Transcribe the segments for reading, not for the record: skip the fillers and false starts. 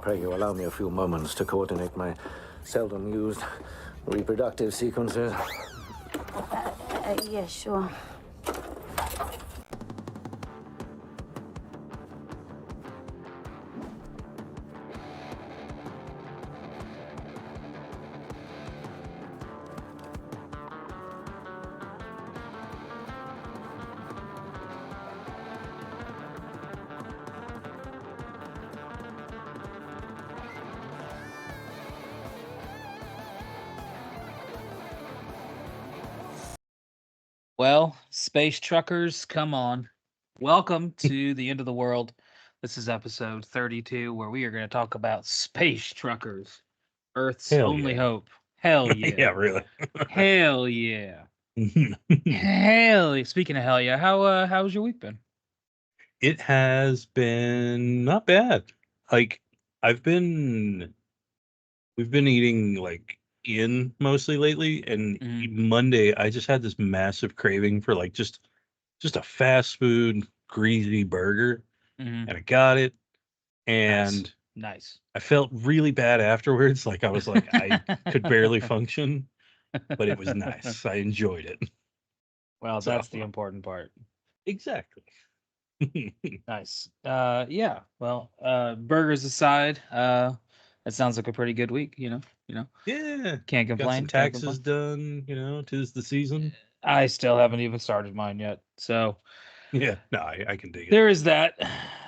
pray you allow me a few moments to coordinate my seldom used reproductive sequences. Yeah, sure. Well, space truckers, come on. Welcome to the end of the world. This is episode 32, where we are going to talk about space truckers, Earth's Hell only yeah. hope. Hell yeah. Yeah, really. Hell yeah. Hell yeah. Speaking of hell yeah, how's your week been? It has been not bad. Like I've been we've been eating like in mostly lately, and Monday I just had this massive craving for like just a fast food greasy burger, Mhm. and I got it, and Nice. I felt really bad afterwards. Like I was like I could barely function, but it was nice. I enjoyed it. Well, So- that's the important part. Exactly. Nice. Yeah. Well, burgers aside, that sounds like a pretty good week, you know. Yeah. Can't Got complain. some taxes done, 'tis the season. I still haven't even started mine yet. So Yeah, no, I can dig it. there is that.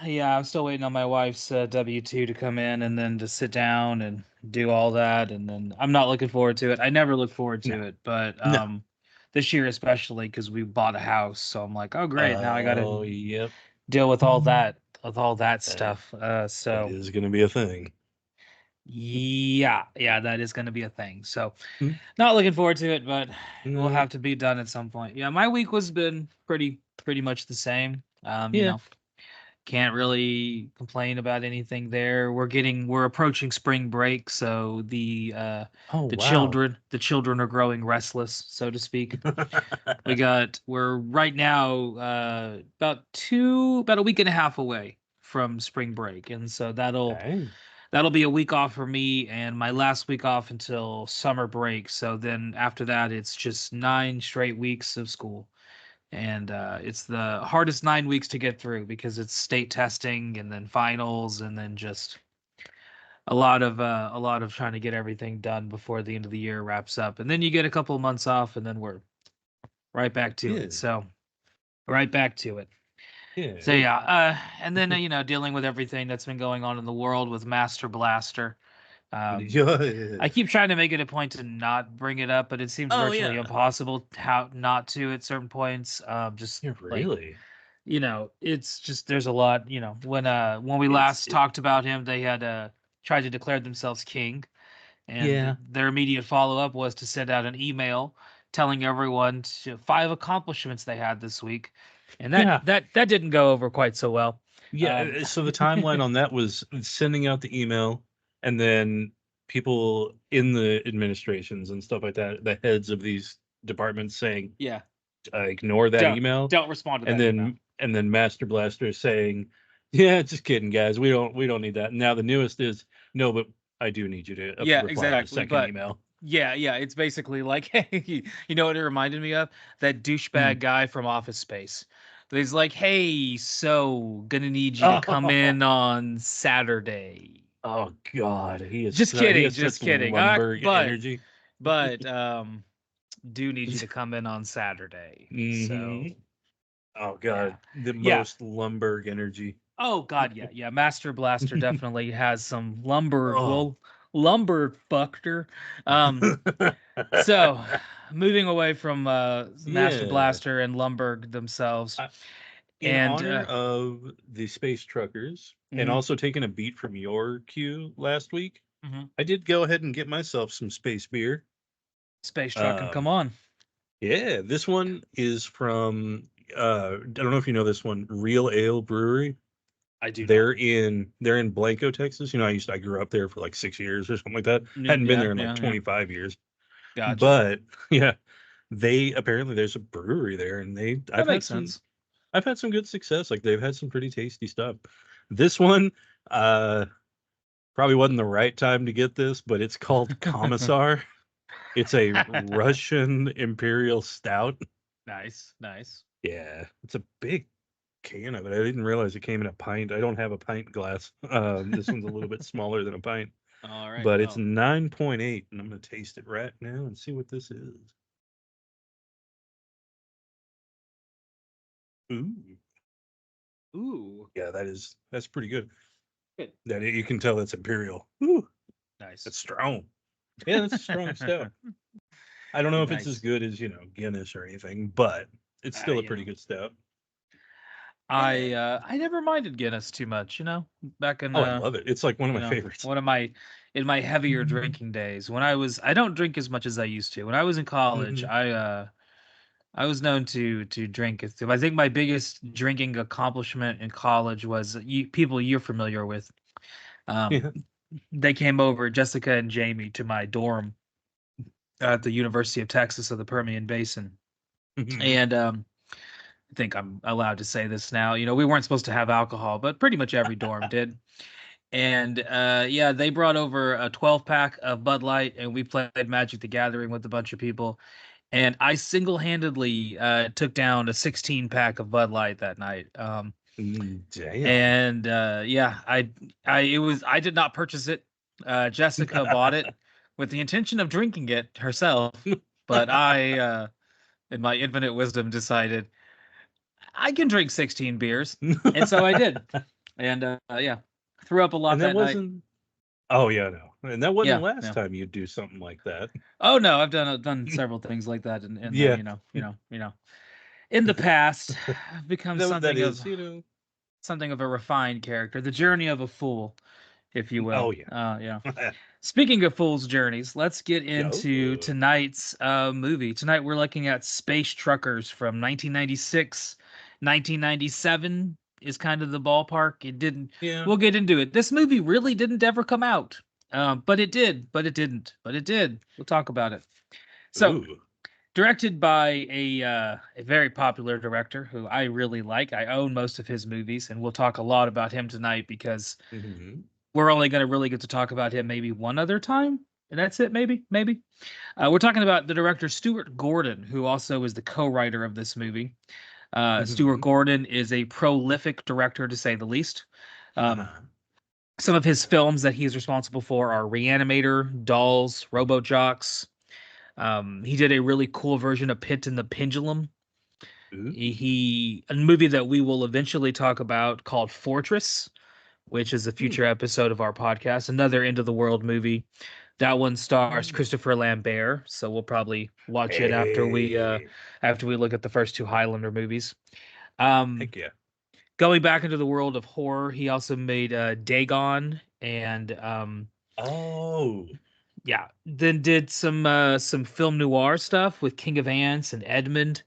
Yeah, I'm still waiting on my wife's W-2 to come in and then to sit down and do all that. And then I'm not looking forward to it. I never look forward to it, but No. this year especially because we bought a house. So I'm like, oh great, now I got Oh, to yep. deal with all that stuff. That So is going to be a thing. yeah, that is going to be a thing. So Hmm. not looking forward to it, but No. will have to be done at some point. Yeah, my week was been pretty much the same. You Yeah. know, can't really complain about anything there. We're approaching spring break, so the Oh, the wow. children are growing restless, so to speak. We're right now about a week and a half away from spring break, and so Dang. that'll be a week off for me and my last week off until summer break. So then after that, it's just 9 straight weeks of school. And it's the hardest 9 weeks to get through because it's state testing and then finals and then just a lot of trying to get everything done before the end of the year wraps up. And then you get a couple of months off and then we're right back to Yeah. it. So right back to it. Yeah. So yeah, and then dealing with everything that's been going on in the world with Master Blaster. I keep trying to make it a point to not bring it up, but it seems Oh, virtually yeah. impossible how not to at certain points. Just Yeah, really? it's just there's a lot. When we last talked about him, they had tried to declare themselves king, and Yeah. their immediate follow up was to send out an email telling everyone 5 accomplishments they had this week, and that didn't go over quite so well. Yeah, so the timeline on that was sending out the email, and then people in the administrations and stuff like that, the heads of these departments saying, Yeah, ignore that email. Don't respond to that And email. then Master Blaster is saying, yeah, just kidding, guys. We don't need that. Now the newest is, no, but I do need you to reply to the second email. Yeah, it's basically like, hey, you know what it reminded me of? That douchebag guy from Office Space. He's like, hey, so gonna need you to come in on Saturday. Oh God, he is Just he kidding, has just such kidding. lumber energy. But do need you to come in on Saturday. So Mhm. Oh God, the Yeah. most Lumberg energy. Oh God, yeah. Master Blaster definitely has some lumber. Oh. Well, lumber fucked. So moving away from Master Yeah. Blaster and Lumberg themselves, In and honor of the space truckers, and Mhm. also taking a beat from your cue last week, Mhm. I did go ahead and get myself some space beer. Space Truckin', come on. Yeah, this one is from I don't know if you know this one, Real Ale Brewery. I do. They're in Blanco, Texas. I grew up there for like 6 years or something like that. Hadn't been there in like 25 years. Gotcha. But yeah, there's a brewery there, and That makes sense. I've had some good success. Like they've had some pretty tasty stuff. This one, probably wasn't the right time to get this, but it's called Commissar. It's a Russian Imperial Stout. Nice, nice. Yeah, it's a big can of it. I didn't realize it came in a pint. I don't have a pint glass. This one's a little bit smaller than a pint, All right. but it's Well, 9.8, and I'm gonna taste it right now and see what this is. Ooh, ooh, yeah, that's pretty good. good. That you can tell it's Imperial. Ooh, Nice. that's strong. Yeah, that's a strong stout. I don't know if it's as Nice. good as Guinness or anything, but it's still a You pretty know, good stout. I never minded Guinness too much, back in Oh, I love it. It's like one of my favorites. one of my in my heavier drinking days when I don't drink as much as I used to. When I was in college, Mhm. I was known to drink. I think my biggest drinking accomplishment in college was people you're familiar with. Um, Yeah. they came over, Jessica and Jamie, to my dorm at the University of Texas of the Permian Basin, Mhm. and I think I'm allowed to say this now. We weren't supposed to have alcohol, but pretty much every dorm did. And yeah, they brought over a 12 pack of Bud Light, and we played Magic the Gathering with a bunch of people. And I single handedly took down a 16 pack of Bud Light that night. Damn. And yeah, I did not purchase it. Jessica bought it with the intention of drinking it herself, but I, in my infinite wisdom, decided I can drink 16 beers, and so I did. And yeah, threw up a lot And that that night. wasn't. Oh yeah, no. And that wasn't Yeah, the last yeah. time you'd do something like that. Oh no, I've done several things like that, and Yeah. in the past, I've become That something of is, a refined character, the journey of a fool, if you will. oh yeah. Yeah. Speaking of fools' journeys, let's get into Yo. tonight's movie. Tonight we're looking at Space Truckers from 1996. 1997 is kind of the ballpark. It didn't. Yeah. We'll get into it. This movie really didn't ever come out, but it did. But it didn't. But it did. We'll talk about it. So, Ooh. directed by a very popular director who I really like. I own most of his movies, and we'll talk a lot about him tonight because Mhm. we're only going to really get to talk about him maybe one other time, and that's it. Maybe. We're talking about the director Stuart Gordon, who also is the co-writer of this movie. Stuart Mhm. Gordon is a prolific director, to say the least. Um, Uh-huh. some of his films that he's responsible for are Reanimator, Dolls, RoboJocks. He did a really cool version of Pit and the Pendulum. Ooh. A movie that we will eventually talk about called Fortress, which is a Hmm. future episode of our podcast. Another end of the world movie. That one stars Mm. Christopher Lambert, so we'll probably watch it Hey. after we look at the first two Highlander movies. Um, Heck yeah. going back into the world of horror, he also made Dagon and Oh. yeah, then did some film noir stuff with King of Ants and Edmund.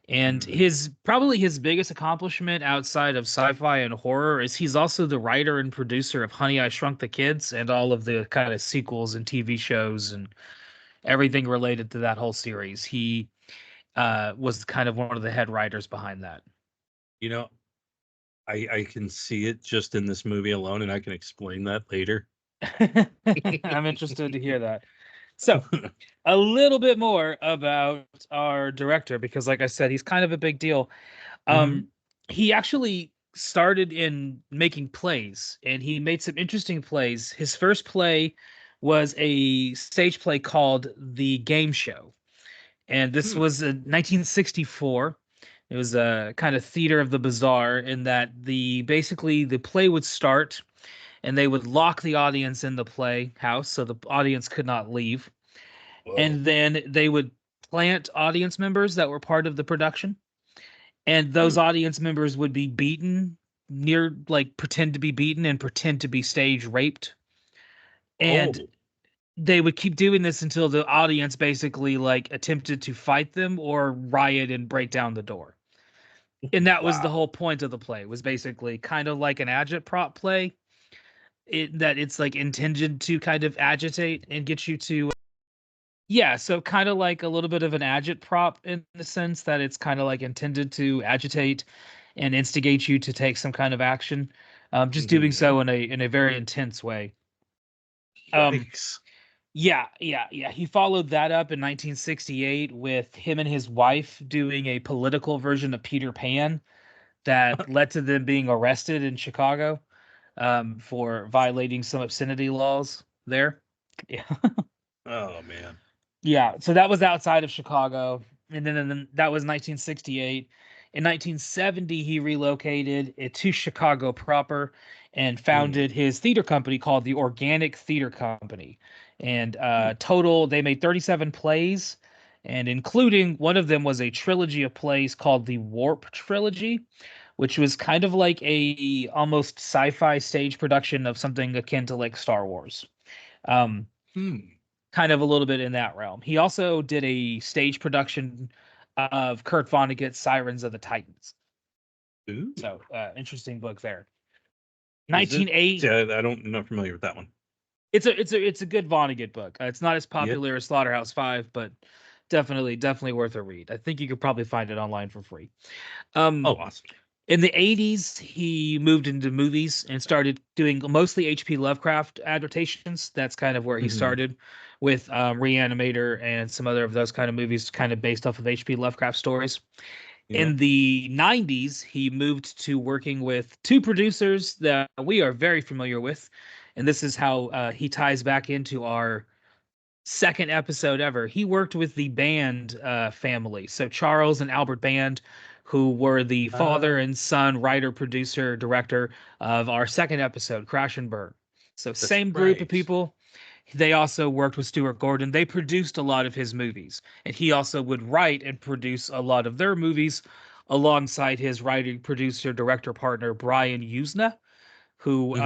And Mhm. probably his biggest accomplishment outside of sci-fi and horror is he's also the writer and producer of Honey, I Shrunk the Kids and all of the kind of sequels and TV shows and everything related to that whole series. He was kind of one of the head writers behind that. You know, I can see it just in this movie alone, and I can explain that later. I'm interested to hear that. So, a little bit more about our director because like I said, he's kind of a big deal. Mhm. Um, he actually started in making plays, and he made some interesting plays. His first play was a stage play called The Game Show, and this Hmm. was in 1964. It was a kind of theater of the bizarre in that basically the play would start and they would lock the audience in the playhouse so the audience could not leave, Whoa. and then they would plant audience members that were part of the production, and those Hmm. audience members would be beaten pretend to be beaten and pretend to be stage raped, and Oh. they would keep doing this until the audience basically like attempted to fight them or riot and break down the door. And that was the Wow. whole point of the play, was basically kind of like an agitprop play, that it's like intended to kind of agitate and get you to. Yeah, so kind of like a little bit of an agitprop in the sense that it's kind of like intended to agitate and instigate you to take some kind of action. Just doing Mhm. so in a very intense way. Yikes. Yeah. He followed that up in 1968 with him and his wife doing a political version of Peter Pan that led to them being arrested in Chicago for violating some obscenity laws there. Yeah. Oh man. Yeah, so that was outside of Chicago, and then that was 1968. In 1970, he relocated to Chicago proper and founded his theater company called the Organic Theater Company. And total, they made 37 plays, and including one of them was a trilogy of plays called the Warp Trilogy, which was kind of like a almost sci-fi stage production of something akin to like Star Wars. Um, Hmm. kind of a little bit in that realm. He also did a stage production of Kurt Vonnegut's Sirens of the Titans. Ooh. So, interesting book there. Is it? 1980. Yeah, I'm not familiar with that one. It's a good Vonnegut book. It's not as Yeah. popular as Slaughterhouse 5, but definitely worth a read. I think you could probably find it online for free. Oh, awesome. In the 80s, he moved into movies and started doing mostly H.P. Lovecraft adaptations. That's kind of where he started with Reanimator and some other of those kind of movies, kind of based off of H.P. Lovecraft stories. Yeah. In the 90s, he moved to working with two producers that we are very familiar with. And this is how he ties back into our second episode ever. He worked with the Band family. So Charles and Albert Band, who were the father and son, writer, producer, director of our second episode, Crash and Burn. So That's same group of right. people. They also worked with Stuart Gordon. They produced a lot of his movies, and he also would write and produce a lot of their movies alongside his writing, producer, director partner Brian Usna, who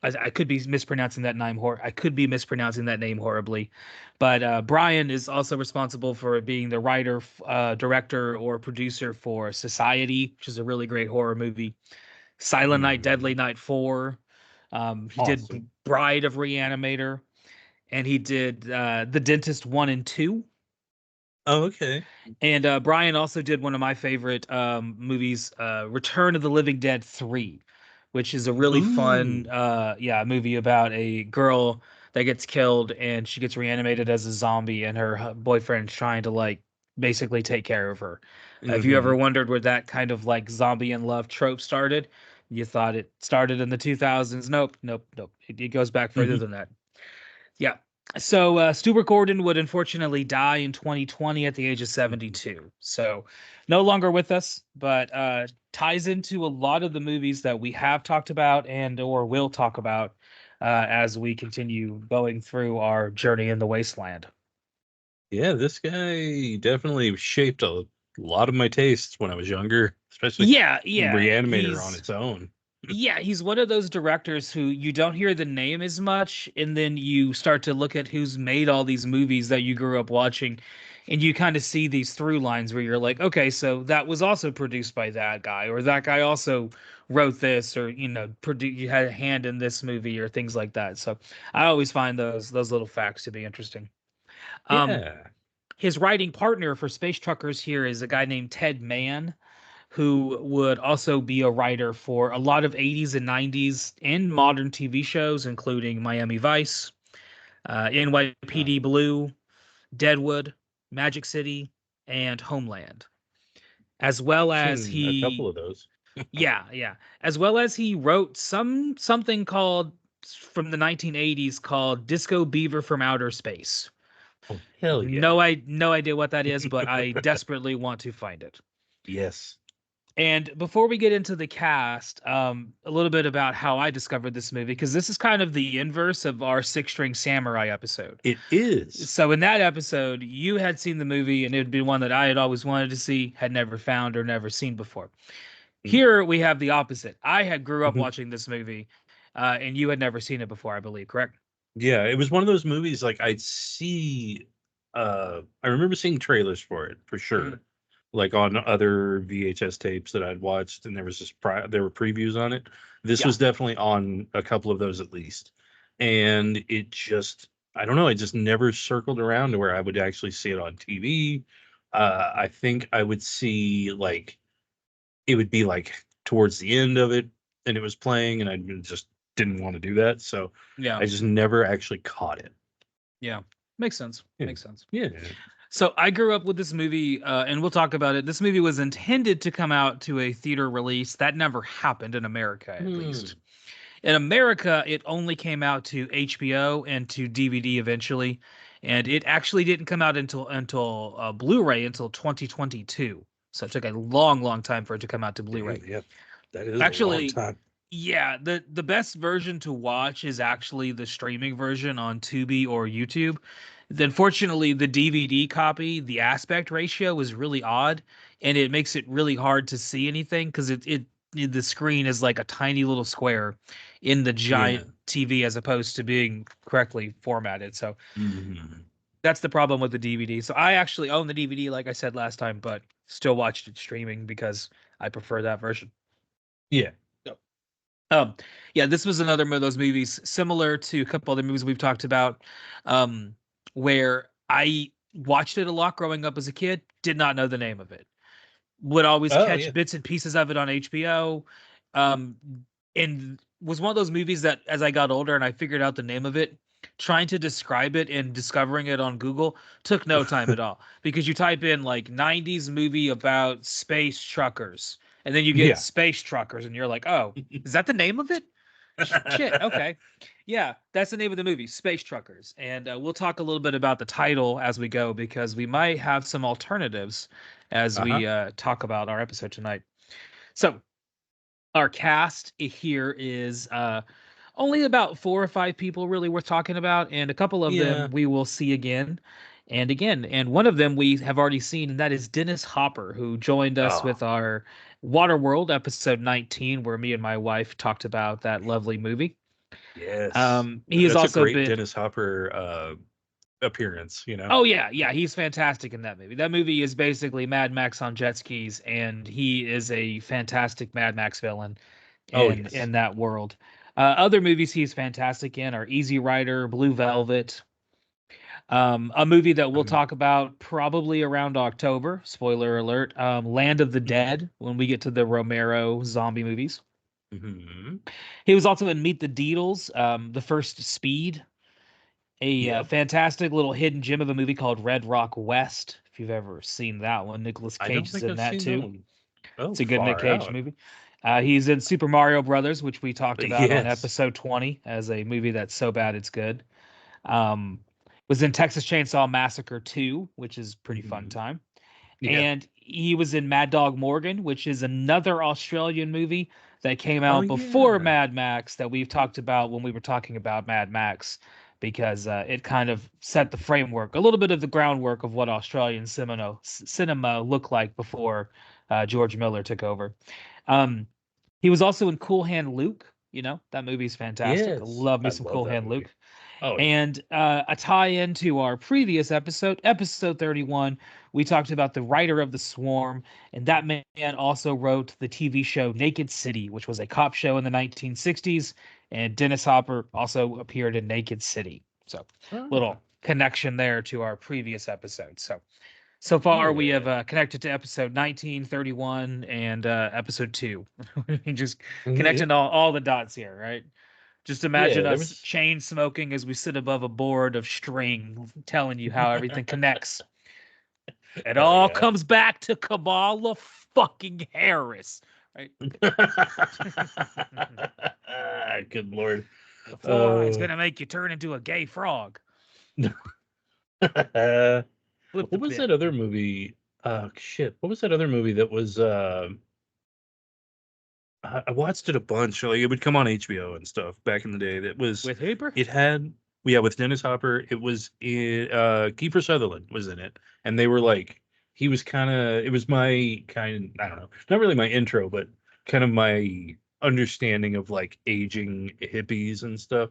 I could be mispronouncing that name. I could be mispronouncing that name horribly, but Brian is also responsible for being the writer, director, or producer for Society, which is a really great horror movie. Silent Night, Deadly Night 4. He did Awesome. Bride of Reanimator, and he did The Dentist 1 and 2. Oh, okay. And Brian also did one of my favorite movies, Return of the Living Dead 3, which is a really fun Ooh. movie about a girl that gets killed and she gets reanimated as a zombie, and her boyfriend's trying to like basically take care of her. If you ever wondered where that kind of like zombie in love trope started, you thought it started in the 2000s. Nope. It goes back further than that. Yeah. So Stuart Gordon would unfortunately die in 2020 at the age of 72. So no longer with us, but ties into a lot of the movies that we have talked about and or will talk about as we continue going through our journey in the wasteland. Yeah, this guy definitely shaped a lot of my tastes when I was younger, especially Yeah, Reanimator on its own. he's one of those directors who you don't hear the name as much, and then you start to look at who's made all these movies that you grew up watching, and you kind of see these through lines where you're like, okay, so that was also produced by that guy, or that guy also wrote this, or you had a hand in this movie, or things like that. So I always find those little facts to be interesting. Um, Yeah. his writing partner for Space Truckers here is a guy named Ted Mann, who would also be a writer for a lot of 80s and 90s and modern TV shows, including Miami Vice, Uh, NYPD Blue, Deadwood, Magic City, and Homeland. As well as seen a couple he, of those. as well as he wrote something called from the 1980s called Disco Beaver from Outer Space. Oh, hell yeah. No idea what that is, but I desperately want to find it. Yes. And before we get into the cast, a little bit about how I discovered this movie, because this is kind of the inverse of our Six String Samurai episode. It is. So in that episode, you had seen the movie, and it would be one that I had always wanted to see, had never found or never seen before. Here we have the opposite. I had grew up watching this movie, and you had never seen it before, I believe, correct? Yeah, it was one of those movies like I'd see I remember seeing trailers for it for sure. Like on other VHS tapes that I'd watched, and there was just there were previews on it. This Yeah. was definitely on a couple of those at least. And it just I don't know, it just never circled around to where I would actually see it on TV. I think I would see like it would be like towards the end of it and it was playing and I'd just didn't want to do that, so Yeah. I just never actually caught it. Yeah. Makes sense. Yeah. Makes sense. Yeah. So I grew up with this movie, and we'll talk about it. This movie was intended to come out to a theater release. That never happened in America, at least. In America, it only came out to HBO and to DVD eventually, and it actually didn't come out until Blu-ray until 2022. So it took a long, long time for it to come out to Blu-ray. Yeah, that is a long Actually, time. yeah, the best version to watch is actually the streaming version on Tubi or YouTube. Unfortunately, the DVD copy, the aspect ratio is really odd, and it makes it really hard to see anything because the screen is like a tiny little square in the giant TV as opposed to being correctly formatted. So that's the problem with the DVD. So I actually own the DVD, like I said last time, but still watched it streaming because I prefer that version. Yeah. Yeah, this was another one of those movies similar to a couple other movies we've talked about, where I watched it a lot growing up as a kid, did not know the name of it. Would always catch bits and pieces of it on HBO, and was one of those movies that as I got older and I figured out the name of it, trying to describe it and discovering it on Google took no time at all because you type in like 90s movie about space truckers and then you get space truckers and you're like, oh, is that the name of it? Shit, okay. Yeah, that's the name of the movie, Space Truckers. And we'll talk a little bit about the title as we go because we might have some alternatives as we talk about our episode tonight. So, our cast here is only about 4 or 5 people really worth talking about, and a couple of them we will see again and again. And one of them we have already seen, and that is Dennis Hopper, who joined us with our Waterworld episode 19, where me and my wife talked about that lovely movie. Yes. He has also a great been Dennis Hopper appearance, you know. Oh yeah, he's fantastic in that movie. That movie is basically Mad Max on jet skis, and he is a fantastic Mad Max villain in that world. Other movies he's fantastic in are Easy Rider, Blue Velvet, a movie that we'll talk about probably around October. Spoiler alert: Land of the Dead when we get to the Romero zombie movies. He was also in Meet the Deedles, the first Speed. Fantastic little hidden gem of a movie called Red Rock West. If you've ever seen that one, Nicolas Cage is in that too. It's a good Nick Cage movie. He's in Super Mario Brothers, which we talked about on episode 20 as a movie that's so bad it's good. Was in Texas Chainsaw Massacre 2, which is pretty fun time. And he was in Mad Dog Morgan, which is another Australian movie that came out before Mad Max that we've talked about when we were talking about Mad Max, because it kind of set the framework, a little bit of the groundwork of what Australian cinema looked like before George Miller took over. He was also in Cool Hand Luke. You know, that movie's fantastic. I love me some Cool Hand Luke. And a tie-in to our previous episode 31, we talked about the writer of The Swarm, and that man also wrote the TV show Naked City, which was a cop show in the 1960s, and Dennis Hopper also appeared in Naked City. So, little connection there to our previous episode. So far we have connected to episode 19, 31, and episode 2. Just connecting all the dots here, right? Just imagine us chain smoking as we sit above a board of string, telling you how everything connects. It all comes back to Kamala fucking Harris, right? Good Lord. Fluoride's gonna make you turn into a gay frog. What was that other movie? Shit. What was that other movie that was I watched it a bunch. Like, it would come on HBO and stuff back in the day. That was with Hooper. It had with Dennis Hopper. It was in Kiefer Sutherland was in it, and they were like, he was kind of. It was my kind. I don't know, not really my intro, but kind of my understanding of like aging hippies and stuff.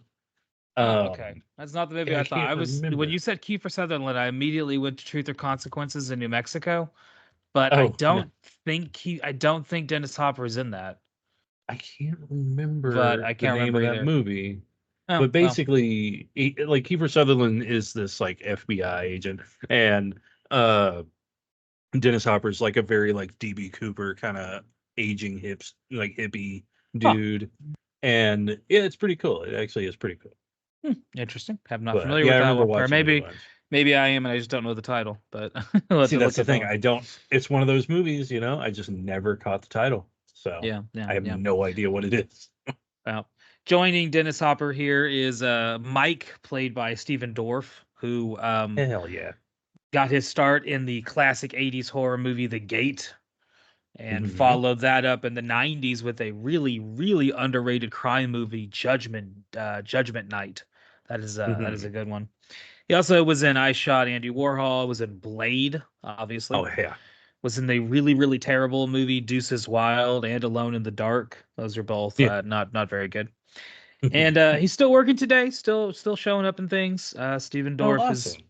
Okay, that's not the movie I thought. I was remember. When you said Kiefer Sutherland, I immediately went to Truth or Consequences in New Mexico, but I don't think Dennis Hopper is in that. I can't remember but I can't the name remember of that movie. Oh, but basically, like Kiefer Sutherland is this like FBI agent, and Dennis Hopper's like a very like DB Cooper kind of aging hippie dude. And yeah, it's pretty cool. It actually is pretty cool. Interesting. I'm not But familiar yeah, with I that remember one. Or watching it a maybe bunch. maybe I am and I just don't know the title. But we'll have See, to that's look the at that thing. one. It's one of those movies, I just never caught the title. So Yeah, yeah, I have yeah. no idea what it is. Well, joining Dennis Hopper here is Mike, played by Stephen Dorff, who Hell yeah. got his start in the classic 80s horror movie The Gate, and Mhm. followed that up in the 90s with a really, really underrated crime movie, Judgment Night. That is a Mhm. good one. He also was in I Shot Andy Warhol, was in Blade, obviously. Oh yeah. Was in the really, really terrible movie Deuces Wild and Alone in the Dark. Those are both Yeah. not very good. And he's still working today, still showing up in things. Steven Oh, Dorff is awesome.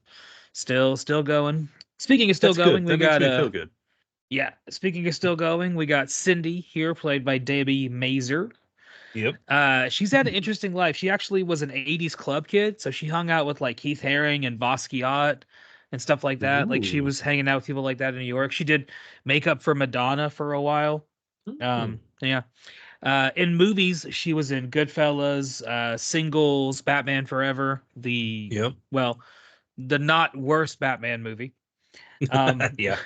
still going. Speaking of still That's going, good. we That makes got me feel good. yeah, speaking of still going, we got Cindy here, played by Debbie Mazer. Yep. She's had an interesting life. She actually was an 80s club kid, so she hung out with like Keith Haring and Basquiat and stuff like that. Like she Ooh. was hanging out with people like that in New York. She did makeup for Madonna for a while. Mm. Yeah. In movies, she was in Goodfellas, Singles, Batman Forever, Yep. the not worst Batman movie. Um, Yeah.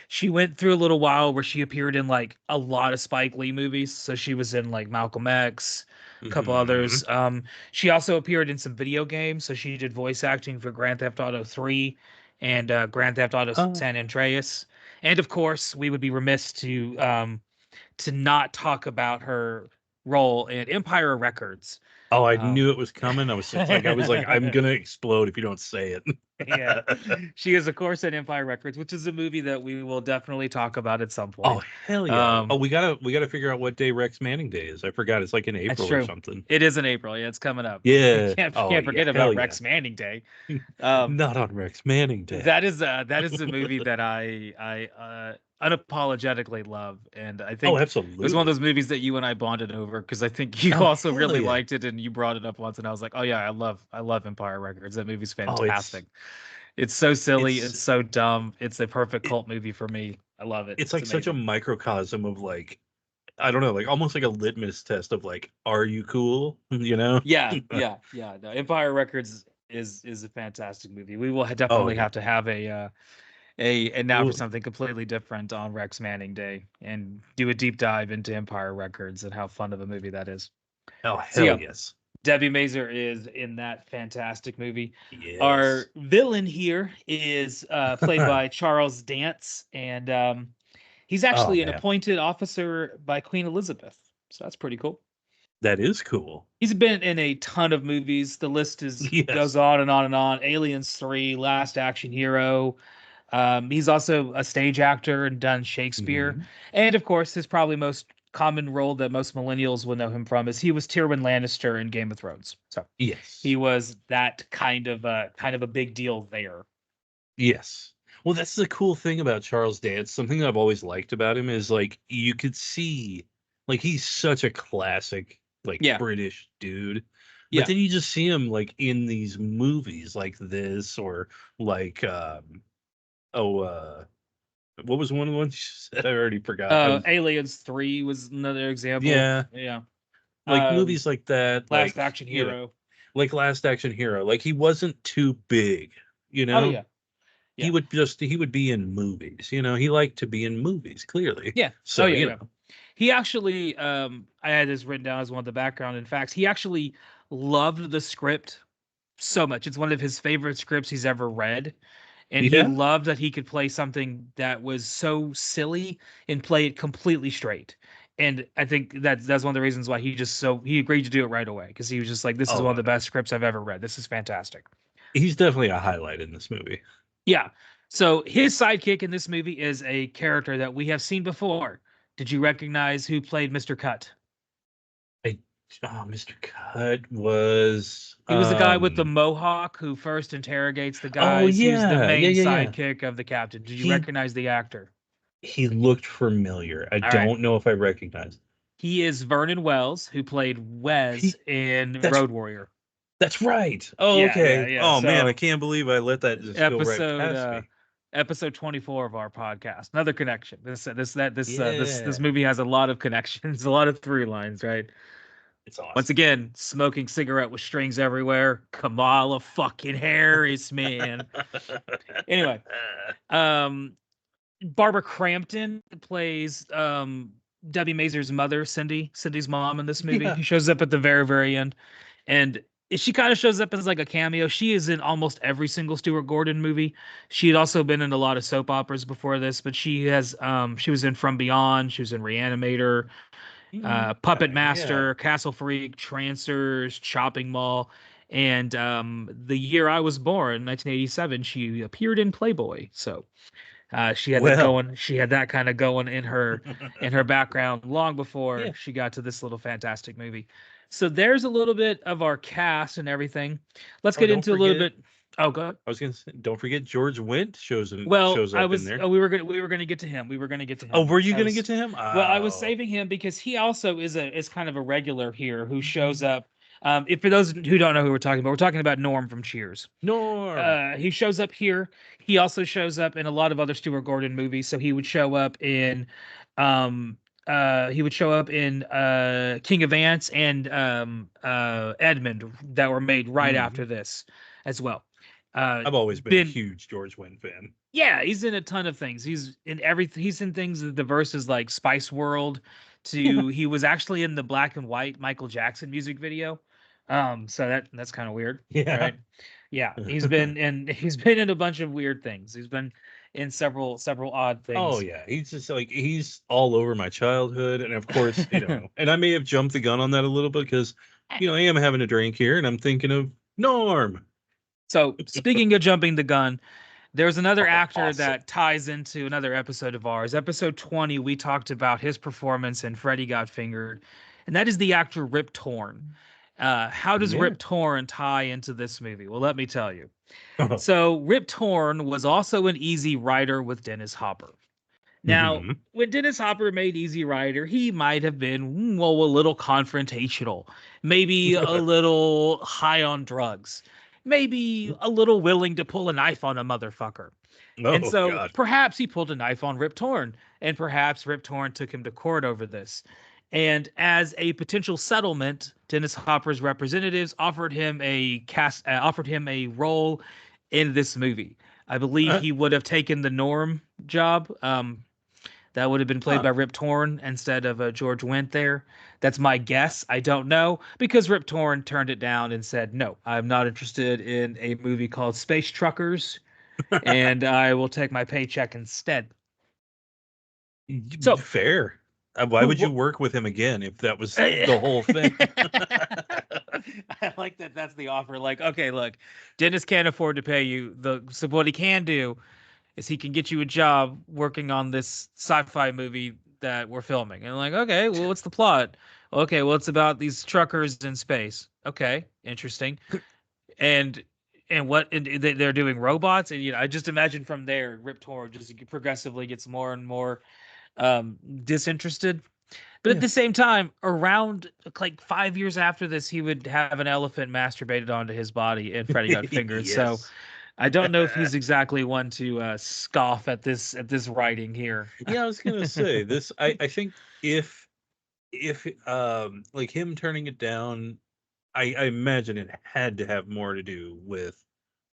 she went through a little while where she appeared in like a lot of Spike Lee movies. So she was in like Malcolm X, a couple Mhm. others. She also appeared in some video games. So she did voice acting for Grand Theft Auto 3 and Grand Theft Auto Oh. San Andreas. And of course, we would be remiss to not talk about her role in Empire Records. Oh, I Um, knew it was coming. I was like, I'm gonna explode if you don't say it. yeah, she is, of course, in Empire Records, which is a movie that we will definitely talk about at some Oh point. hell yeah! Oh, we gotta figure out what day Rex Manning Day is. I forgot. It's like in That's April or true. something. It is in April. Yeah, it's coming up. Yeah. Oh Can't yeah. forget Hell about yeah. Rex Manning Day. Um, Not on Rex Manning Day. that is a movie that I unapologetically love, and I Oh, think it was one of absolutely. those movies that you and I bonded over because I think you Oh also hell really yeah. liked it, and you brought it up once, and I was like, oh yeah, I love Empire Records. That movie's Oh, fantastic. It's so silly, it's it's so dumb. It's a perfect it, cult movie for me. I love it. it's It's like such a amazing. microcosm of like I don't know, like almost like a litmus test of like, are you cool? You know? Yeah, yeah, yeah. No, Empire Records is a fantastic movie. We will Oh definitely yeah. have to have a now for Well, something completely different on Rex Manning Day and do a deep dive into Empire Records and how fun of a movie that is. oh So hell yeah, yes. Debbie Mazer is in that fantastic movie. Yes. Our villain here is played by Charles Dance, and he's Oh actually an man. appointed officer by Queen Elizabeth. So that's pretty cool. That is cool. He's been in a ton of movies. The list is goes Yes. on and on and on. Aliens 3, Last Action Hero. He's also a stage actor and done Shakespeare. Mhm. And of course, his probably most common role that most millennials will know him from is he was Tywin Lannister in Game of Thrones. So he Yes. was that kind of a big deal there. Yes. Well, that's the cool thing about Charles Dance. Something that I've always liked about him is like you could see like he's such a classic like Yeah, British dude. But yeah. then you just see him like in these movies like this or like oh what was one of the ones you said? I already forgot. I was Aliens 3 was another example. yeah, Yeah. like Um, movies like that, Last like Action Hero. like Last Action Hero. Like he wasn't too big, you Oh know? yeah, yeah, He would be in movies, he liked to be in movies, clearly. yeah. Oh So, yeah, yeah. He actually, I had this written down as one of the background. In fact, he actually loved the script so much. It's one of his favorite scripts he's ever read. And he yeah. loved that he could play something that was so silly and play it completely straight. And I think that's one of the reasons why he agreed to do it right away because he was just like, this is one of Oh, the best scripts I've ever read. This is fantastic. he's definitely a highlight in this movie. Yeah. So his sidekick in this movie is a character that we have seen before. Did you recognize who played Mr. Cut? I Mr. Cut was He was the guy with the mohawk who first interrogates the oh guys. He was the yeah, yeah, main yeah, yeah. sidekick of the captain. Did you He recognize the actor? he looked familiar. I All right. don't know if I recognize. He is Vernon Wells, who played Wes He in that's Road Warrior. that's right. Oh, Yeah, yeah, okay. yeah. Oh man, I So can't believe I let that just go right episode past me. episode 24 of our podcast. Another connection. This Yeah. movie has a lot of connections, a lot of through lines, right? It's awesome. Once again, smoking cigarette with strings everywhere. Kamala fucking Harris, man. Anyway, Barbara Crampton plays Debbie Mazur's mother, Cindy's mom in this movie. Yeah. Who shows up at the very, very end. And she kind of shows up as like a cameo. She is in almost every single Stuart Gordon movie. She had also been in a lot of soap operas before this, but she was in From Beyond, she was in Reanimator, Puppet Master, Castle Freak, Trancers, Chopping Mall, and the year I was born, 1987, she appeared in Playboy. So she had that kind of going in her background long before she got to this little fantastic movie. So there's a little bit of our cast and everything. Let's get into a little bit. Oh, go ahead. I was gonna say, don't forget George Wendt shows up in there. We were gonna get to him. Oh, were you gonna get to him? Well, I was saving him because he also is kind of a regular here who shows up. If for those who don't know who we're talking about Norm from Cheers. Norm. He shows up here. He also shows up in a lot of other Stuart Gordon movies. So he would show up in King of Ants and Edmund that were made right after this as well. I've always been a huge George Wendt fan. Yeah, he's in a ton of things. He's in everything. He's in things as diverse as like Spice World. He was actually in the black and white Michael Jackson music video. So that's kind of weird. Yeah. Right? Yeah. He's been in a bunch of weird things. He's been in several odd things. Oh yeah. He's just like, he's all over my childhood. And of course, and I may have jumped the gun on that a little bit because, I am having a drink here and I'm thinking of Norm. So speaking of jumping the gun, there's another actor that ties into another episode of ours. Episode 20, we talked about his performance in Freddy Got Fingered, and that is the actor Rip Torn. How does Rip Torn tie into this movie? Well, let me tell you. So Rip Torn was also an Easy Rider with Dennis Hopper. Now, when Dennis Hopper made Easy Rider, he might have been, a little confrontational, maybe a little high on drugs, maybe a little willing to pull a knife on a motherfucker. And so perhaps he pulled a knife on Rip Torn, and perhaps Rip Torn took him to court over this. And as a potential settlement, Dennis Hopper's representatives offered him a role in this movie. I believe he would have taken the Norm job. That would have been played by Rip Torn instead of George Wendt there. That's my guess. I don't know, because Rip Torn turned it down and said, no, I'm not interested in a movie called Space Truckers, and I will take my paycheck instead. So fair. Why would you work with him again if that was the whole thing? I like that. That's the offer. Like, okay, look, Dennis can't afford to pay you. So what he can do is he can get you a job working on this sci-fi movie that we're filming. And I'm like, okay, well, what's the plot? Okay, well, it's about these truckers in space. Okay, interesting. And they're doing robots, and I just imagine from there, Rip Torn just progressively gets more and more disinterested. But at the same time, around like 5 years after this, he would have an elephant masturbated onto his body and Freddy Got Fingered. Yes. So I don't know if he's exactly one to scoff at this writing here. Yeah, I was gonna say this. I think if like him turning it down, I imagine it had to have more to do with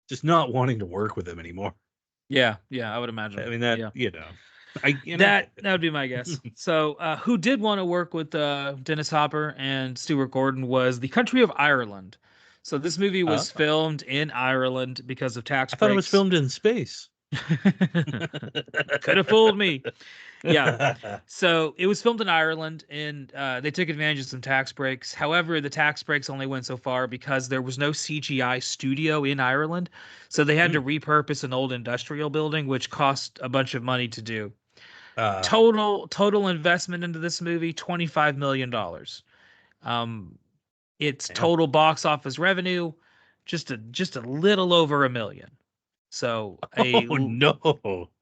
just not wanting to work with him anymore. Yeah, I would imagine. I mean that that would be my guess. So who did want to work with Dennis Hopper and Stuart Gordon was the country of Ireland. So this movie was filmed in Ireland because of tax breaks. I thought it was filmed in space. Could have fooled me. Yeah. So it was filmed in Ireland, and they took advantage of some tax breaks. However, the tax breaks only went so far because there was no CGI studio in Ireland. So they had to repurpose an old industrial building, which cost a bunch of money to do. Total investment into this movie, $25 million. Its total box office revenue, just a little over $1 million. So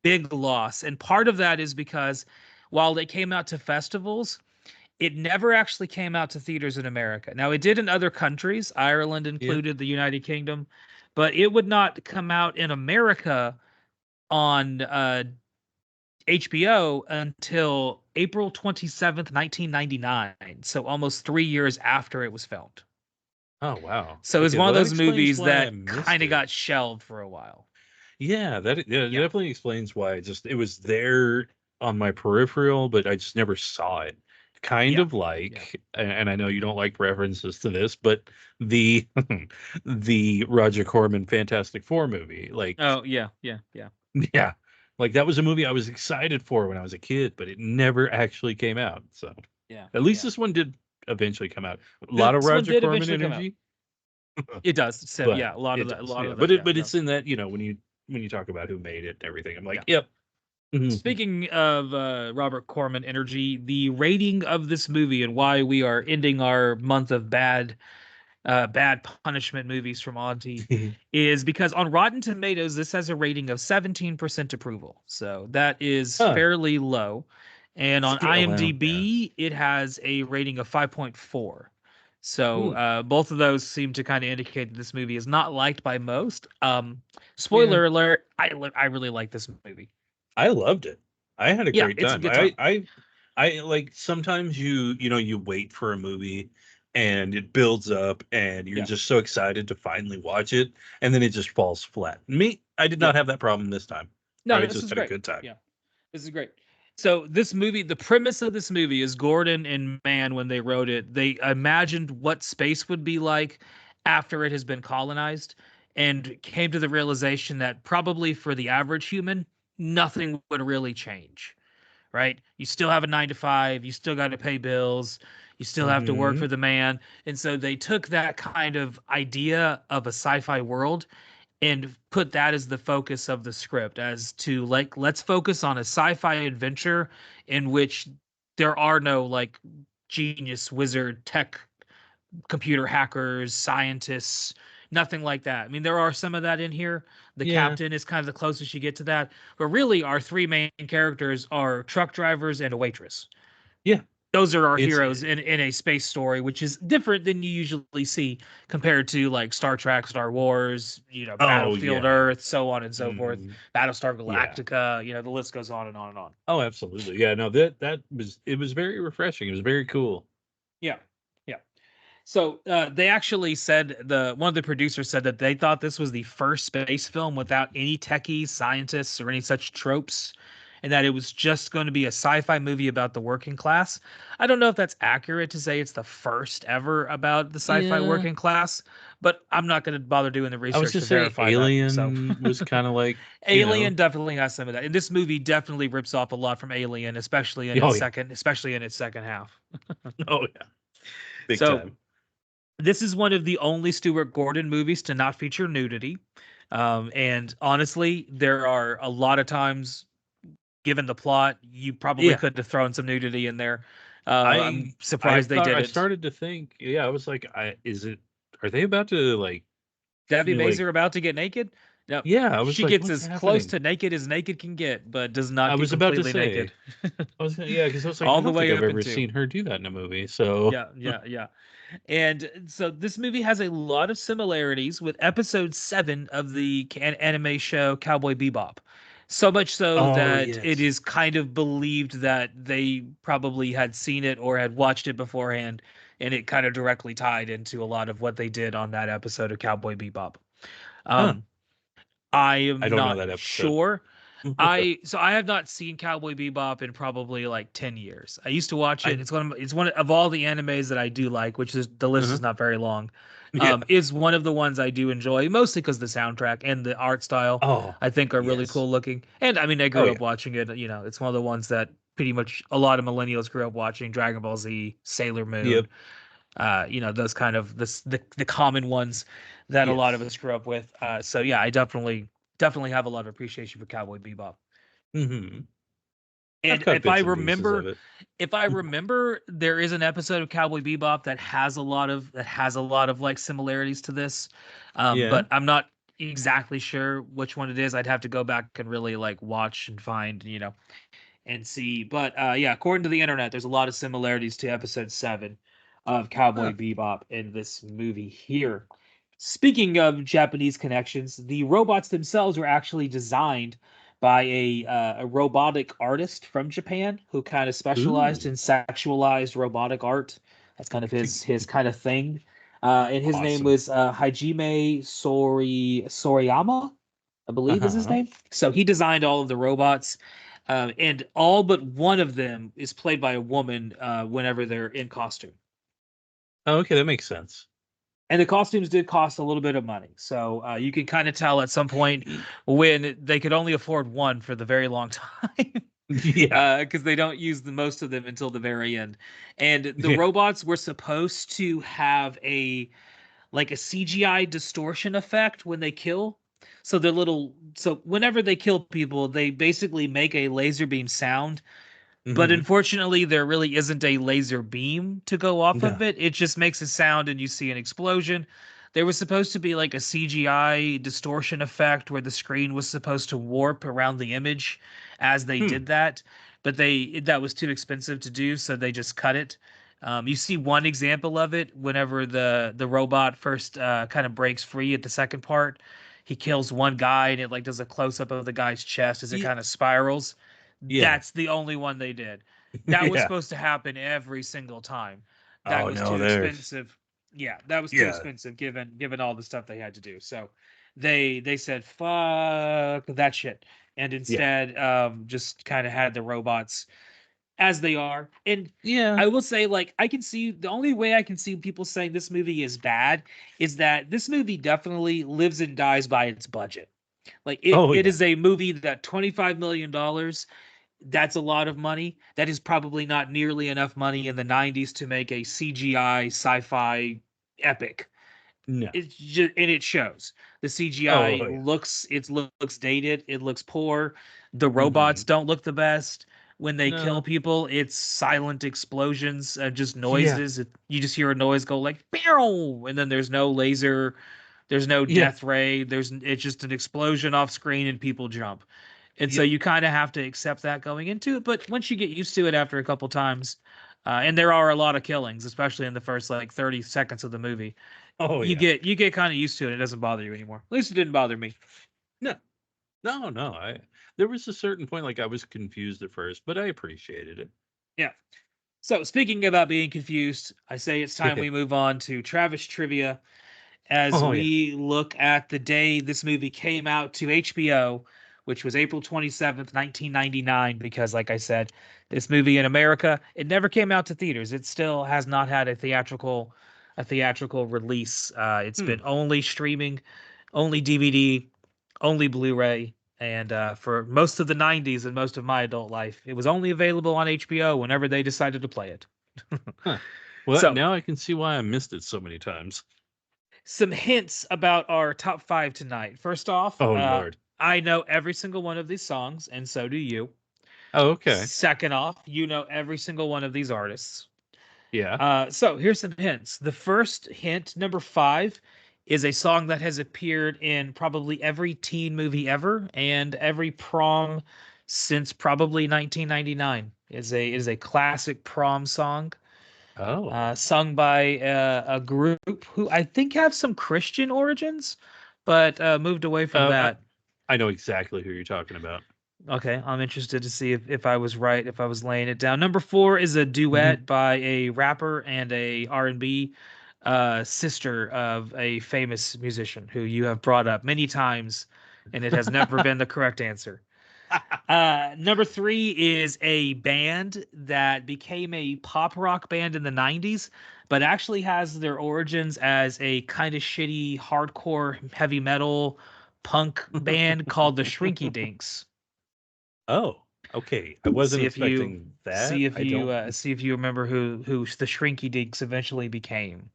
big loss. And part of that is because while they came out to festivals, it never actually came out to theaters in America. Now, it did in other countries, Ireland included, the United Kingdom, but it would not come out in America on HBO until April 27th, 1999. So almost 3 years after it was filmed. Oh wow. So it's Okay, one well, of that those explains movies why I that missed kind of it. got shelved for a while. Yeah, that Yeah. definitely explains why it was there on my peripheral, but I just never saw it. Kind Yeah. of like, and I know you don't like references to this, but the the Roger Corman Fantastic Four movie, like, Oh, yeah. yeah, like that was a movie I was excited for when I was a kid, but it never actually came out. So Yeah. at least Yeah. this one did eventually come out. A lot of This one Roger did Corman eventually come out. energy, It does. So but yeah, a lot of it that. A does, lot yeah. of that. Yeah. But Yeah. it's in that, when you talk about who made it and everything, I'm Yeah. like, yep. Mhm. Speaking of Robert Corman energy, the rating of this movie and why we are ending our month of bad punishment movies from Auntie is because on Rotten Tomatoes this has a rating of 17% approval, so that is Huh. fairly low, and on Well, yeah. IMDb it has a rating of 5.4. So Hmm. both of those seem to kind of indicate that this movie is not liked by most. Yeah. Spoiler alert: I really like this movie. I loved it. I had a Yeah, great it's a time. good time. I like sometimes you wait for a movie and it builds up and you're Yeah. just so excited to finally watch it and then it just falls flat. Me, I did Yeah. not have that problem this time. No, I this just is had a great. good time. Yeah. This is great. So this movie, the premise of this movie is Gordon and Mann, when they wrote it, they imagined what space would be like after it has been colonized and came to the realization that probably for the average human, nothing would really change, right? You still have a 9 to 5, you still got to pay bills, you still have to work Hmm. for the man. And so they took that kind of idea of a sci-fi world and put that as the focus of the script, as to like, let's focus on a sci-fi adventure in which there are no like genius wizard tech computer hackers scientists, nothing like that. I mean, there are some of that in here. The Yeah. captain is kind of the closest you get to that, but really our three main characters are truck drivers and a waitress. Yeah. Those are our It's heroes in a space story, which is different than you usually see compared to like Star Trek, Star Wars, oh Battlefield yeah. Earth, so on and so forth, Hmm. Battlestar Yeah. Galactica, the list goes on and on and on. Oh, absolutely. Yeah, no, it was very refreshing. It was very cool. Yeah. Yeah. So they actually said, the one of the producers said that they thought this was the first space film without any techies, scientists, or any such tropes, and that it was just going to be a sci-fi movie about the working class. I don't know if that's accurate to say it's the first ever about the sci-fi Yeah. working class, but I'm not going to bother doing the I was research gonna to say verify that. So Alien was kind of like, Alien definitely has some of that, and this movie definitely rips off a lot from Alien, oh yeah, especially in its second half. oh yeah, big So time. this is one of the only Stuart Gordon movies to not feature nudity. And honestly, there are a lot of times, given the plot, you probably Yeah, could have thrown some nudity in there. I'm I surprised they thought I didn't. started to think, yeah, I was like, are they about to like, Debbie like, Mazer about to get naked? No, yeah, I was she like, gets what's as close happening? to naked can get, but does I not get was about to completely say, naked. yeah, because I was like, I All the don't think way I've up ever into. seen her do that in a movie. So, Yeah. And so this movie has a lot of similarities with episode 7 of the anime show Cowboy Bebop. So much so oh that it yes, is kind of believed that they probably had seen it or had watched it beforehand, and it kind of directly tied into a lot of what they did on that episode of Cowboy Bebop. huh? Um, I I am don't know not that episode. sure. I have not seen Cowboy Bebop in probably like 10 years. I used to watch it. I It's one of all the animes that I do like, which is, the list uh is not very long. yeah. Is one of the ones I do enjoy, mostly because the soundtrack and the art style Oh I think are really yes. cool looking. And I mean, I Oh grew yeah. up watching it. It's one of the ones that pretty much a lot of millennials grew up watching: Dragon Ball Z, Sailor Moon. Yep. Those kind of the common ones that a lot of Yes. us grew up with. So yeah, I definitely have a lot of appreciation for Cowboy Bebop. Hmm. I've And caught bits and pieces of it. if I remember, there is an episode of Cowboy Bebop that has a lot of like similarities to this. Yeah. But I'm not exactly sure which one it is. I'd have to go back and really like watch and find, and see. But yeah, according to the internet, there's a lot of similarities to episode 7 of Huh. Cowboy Bebop in this movie here. Speaking of Japanese connections, the robots themselves were actually designed by a robotic artist from Japan who kind of specialized in Ooh, sexualized robotic art. That's kind of his kind of thing. And his name awesome. was Hajime Soriyama, I believe is his Uh-huh. name. So he designed all of the robots, and all but one of them is played by a woman whenever they're in costume. Oh, okay, that makes sense. And the costumes did cost a little bit of money, so you can kind of tell at some point when they could only afford one for the very long time. Yeah. Because they don't use the most of them until the very end. And the Yeah. robots were supposed to have a like a CGI distortion effect when they kill. So they're little. So whenever they kill people, they basically make a laser beam sound. But Hmm. unfortunately, there really isn't a laser beam to go off of No. it. It just makes a sound and you see an explosion. There was supposed to be like a CGI distortion effect where the screen was supposed to warp around the image as they Hmm. did that, but that was too expensive to do, so they just cut it. You see one example of it whenever the robot first kind of breaks free at the second part. He kills one guy and it like does a close up of the guy's chest as it Yeah. kind of spirals. Yeah. That's the only one they did. That was Yeah. supposed to happen every single time. That Oh was no, too there's expensive. Yeah, that was too yeah. expensive given all the stuff they had to do. So they said fuck that shit and Yeah. instead just kind of had the robots as they are. And Yeah. I will say, like, I can see the only way I can see people saying this movie is bad is that this movie definitely lives and dies by its budget. Like Oh it yeah. is a movie that $25 million, that's a lot of money. That is probably not nearly enough money in the 90s to make a CGI sci-fi epic. No. It's just and it shows. The CGI Oh yeah. looks dated, it looks poor. The robots Hmm. don't look the best. When they kill No. people, it's silent explosions, just Yeah. noises. You just hear a noise go like "Pew!" and then there's no laser, there's no Yeah. death ray, it's just an explosion off screen and people jump. And so Yep. you kind of have to accept that going into it. But once you get used to it after a couple times, and there are a lot of killings, especially in the first like 30 seconds of the movie, Oh you yeah. get kind of used to it. It doesn't bother you anymore. At least it didn't bother me. No. No, no. There was a certain point like I was confused at first, but I appreciated it. Yeah. So speaking about being confused, I say it's time Yeah. we move on to Travis trivia as Oh yeah. we look at the day this movie came out to HBO, which was April 27th, 1999. Because, like I said, this movie in America, it never came out to theaters. It still has not had a theatrical release. It's Hmm. been only streaming, only DVD, only Blu-ray. And for most of the 90s and most of my adult life, it was only available on HBO whenever they decided to play it. Huh. Well, So, now I can see why I missed it so many times. some hints about our top five tonight. First off, Oh Lord. I know every single one of these songs, and so do you. Oh, okay. Second off, you know every single one of these artists. Yeah. So here's some hints. The first hint, number five, is a song that has appeared in probably every teen movie ever and every prom since probably 1999. Is a classic prom song, Oh. sung by a group who I think have some Christian origins, but moved away from Uh, that. I know exactly who you're talking about. Okay, I'm interested to see if I was right, if I was laying it down. Number four is a Hmm. duet by a rapper and a R&B sister of a famous musician who you have brought up many times, and it has never been the correct answer. Number three is a band that became a pop rock band in the 90s, but actually has their origins as a kind of shitty hardcore heavy metal punk band called the Shrinky Dinks. Oh, okay. I wasn't See if you expecting that. see if you remember who the Shrinky Dinks eventually became.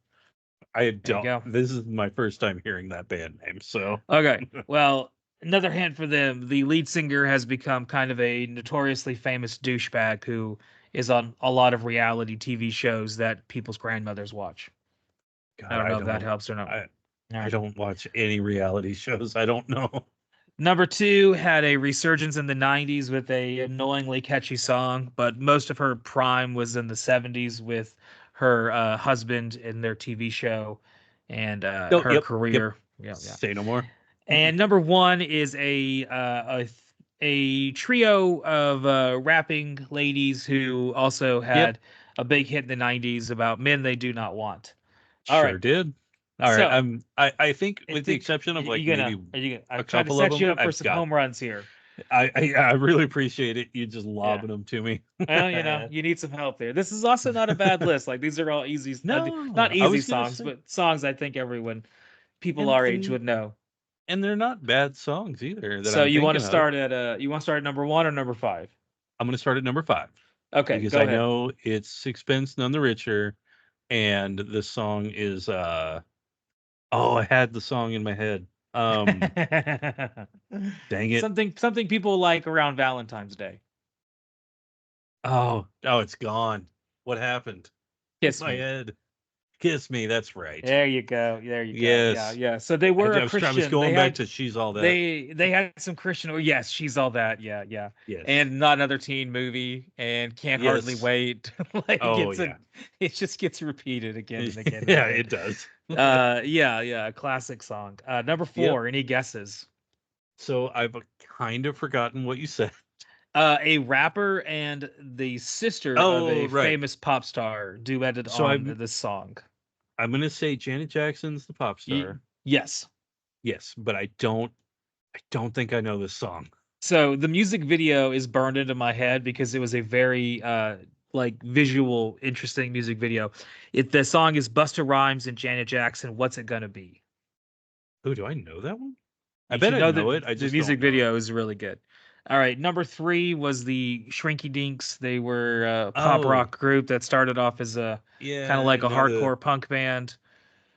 I There you don't. go. This is my first time hearing that band name. So, Okay. Well, another hint for them. The lead singer has become kind of a notoriously famous douchebag who is on a lot of reality TV shows that people's grandmothers watch. I God, don't know if that helps or not. I, All I right. don't watch any reality shows. I don't know. Number two had a resurgence in the 90s with a annoyingly catchy song, but most of her prime was in the 70s with her husband in their TV show and No, her yep, yep. career. Yeah, yeah. Say no more. And number one is a a trio of rapping ladies who also Yep. had a big hit in the '90s about men they do not want. All Sure right, did. All right. so I think I with the think exception of like you gonna maybe are you gonna? a I'm trying to couple of set you them, up for I've some got. home runs here. I really appreciate it. You just Yeah. lobbing them to me. Well, you need some help there. This is also not a bad list. Like these are all easy, not No, I easy was gonna songs, say, but songs I think people and our age and would know. and they're not bad songs either that So I'm thinking of. you want to start at number 1 or number 5? I'm gonna start at number 5 Okay, because go I ahead. know it's Sixpence None the Richer, and the song is oh, I had the song in my head. Dang it. Something people like around Valentine's Day. Oh, it's gone. What happened? Kiss My me. head. Kiss Me, that's right. There you go. There you go. Yeah, Yes. yeah. So they were a I was Christian. going back to She's All That. They had some Christian. Oh yes, she's all that. Yeah, yeah. Yes. And not another teen movie. And can't hardly Yes. wait. Like Oh, yeah. it just gets repeated again and again and Yeah, again. it does. Yeah, yeah. Classic song. Number Yep. 4. Any guesses? So I've kind of forgotten what you said. A rapper and the sister of Oh, a right. famous pop star duetted So on this song. I'm gonna say Janet Jackson's the pop star. Yes. Yes, but I don't think I know this song. So the music video is burned into my head because it was a very like visual, interesting music video. The song is Busta Rhymes and Janet Jackson. What's it gonna be? Oh, do I know that one? I You bet should I know know that it. I the just music don't know it. video is really good. All right, number 3 was the Shrinky Dinks. They were a pop Oh, rock group that started off as a kind of yeah. like a hardcore punk band.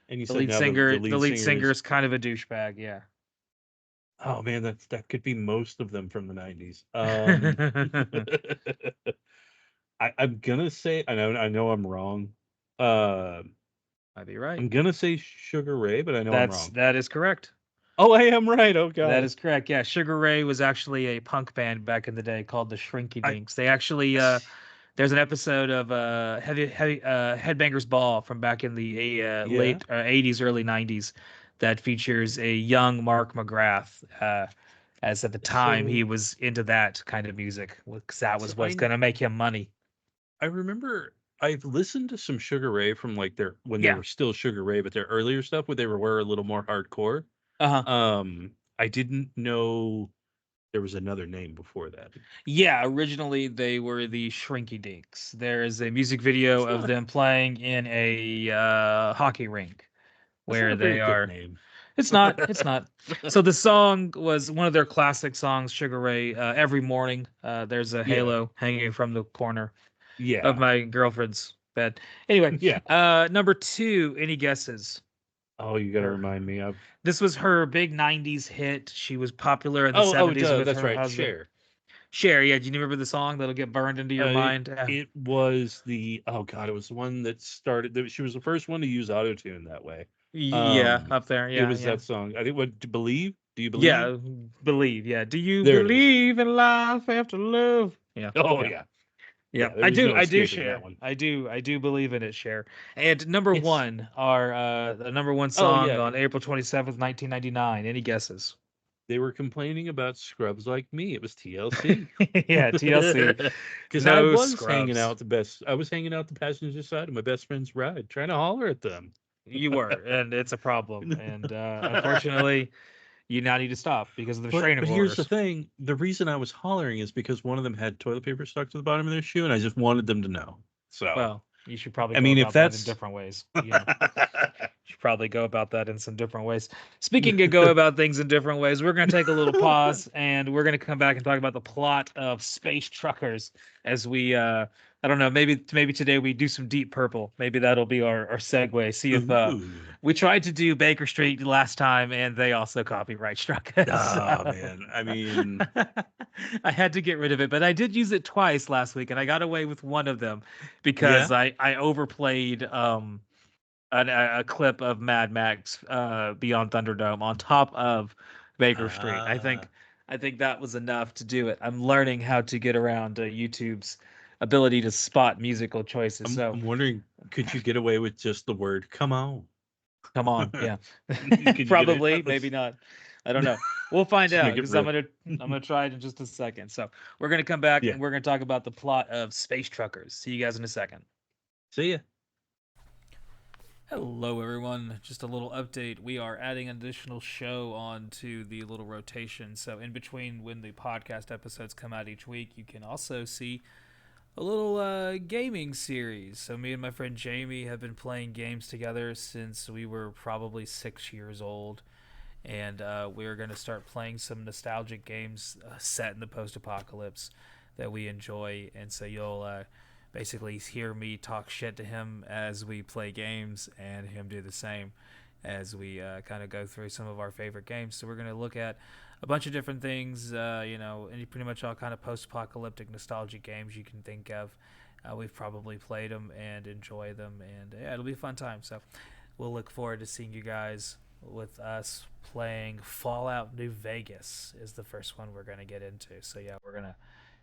And you The said lead now the singer, the lead lead singer singer is, is kind of a douchebag. Yeah. oh man, that could be most of them from the 90s. I'm gonna say, I know I'm wrong. Uh, Might be right. I'm gonna say Sugar Ray, but I know I'm wrong. That is correct. Oh, I am right. Oh That God. is correct. Yeah, Sugar Ray was actually a punk band back in the day called the Shrinky I Dinks. They actually there's an episode of Heavy Headbangers Ball from back in the yeah. late 80s, early 90s that features a young Mark McGrath. As at the time So he was into that kind of music because that so was what's going to make him money. I remember I've listened to some Sugar Ray from like their when they Yeah. were still Sugar Ray, but their earlier stuff where they were a little more hardcore. Uh-huh. I didn't know there was another name before that. Yeah, originally they were the Shrinky Dinks. There is a music video That's of not them playing in a hockey rink that's not where a very they good are. name. It's not. It's not. So the song was one of their classic songs, Sugar Ray. Every morning, there's a Yeah. halo hanging from the corner of Yeah. my girlfriend's bed. Anyway, Yeah. number 2. Any guesses? Oh, you gotta Her. remind me of. This was her big '90s hit. She was popular in the Oh, '70s duh, with that's her right. husband. Cher. Cher. Yeah, do you remember the song that'll get burned into your Uh, mind? it was the oh god, it was the one that started. She was the first one to use autotune that way. Yeah, up there. It Yeah, was yeah. that song. I think what to believe. Do you believe? Yeah, believe. Yeah. Do you There it is. believe in life after love? Yeah. Oh Yeah. yeah, Yeah. yeah. There was no I do escaping that share. one. I do believe in it, share. And number Yes. 1, our the number 1 Oh song yeah. on April 27th, 1999. Any guesses? They were complaining about scrubs like me. It was TLC. Yeah, TLC. Because No scrubs. I was hanging out the passenger side of my best friend's ride, trying to holler at them. You were, and it's a problem. And unfortunately, you now need to stop because of the But restraining here's the orders. thing: the reason I was hollering is because one of them had toilet paper stuck to the bottom of their shoe, and I just wanted them to know. So, Well, you should probably I go mean, if about that in that's different ways. Should probably go about that in some different ways. Speaking of go about things in different ways, we're going to take a little pause and we're going to come back and talk about the plot of Space Truckers as we I don't know, maybe today we do some Deep Purple. Maybe that'll be our segue. See if ooh, we tried to do Baker Street last time and they also copyright struck us. oh man, I mean, I had to get rid of it, but I did use it twice last week and I got away with one of them because yeah, I overplayed a clip of Mad Max Beyond Thunderdome on top of Baker Street. uh, I think that was enough to do it. I'm learning how to get around YouTube's ability to spot musical choices. So I'm wondering, could you get away with just the word "come on"? come on, yeah, Could you get it? probably, maybe not. I don't know. We'll find Just out make it because real. I'm gonna try it in just a second. So we're gonna come back Yeah. and we're gonna talk about the plot of Space Truckers. See you guys in a second. See ya. Hello, everyone. Just a little update. We are adding an additional show onto the little rotation. So, in between when the podcast episodes come out each week, you can also see a little gaming series. So, me and my friend Jamie have been playing games together since we were probably 6 years old. And we're going to start playing some nostalgic games set in the post apocalypse that we enjoy. And so, you'll basically hear me talk shit to him as we play games and him do the same as we kind of go through some of our favorite games. So we're going to look at a bunch of different things, and pretty much all kind of post-apocalyptic nostalgic games you can think of. We've probably played them and enjoy them, and yeah, it'll be a fun time. So we'll look forward to seeing you guys with us playing Fallout New Vegas is the first one we're going to get into. So yeah, we're going to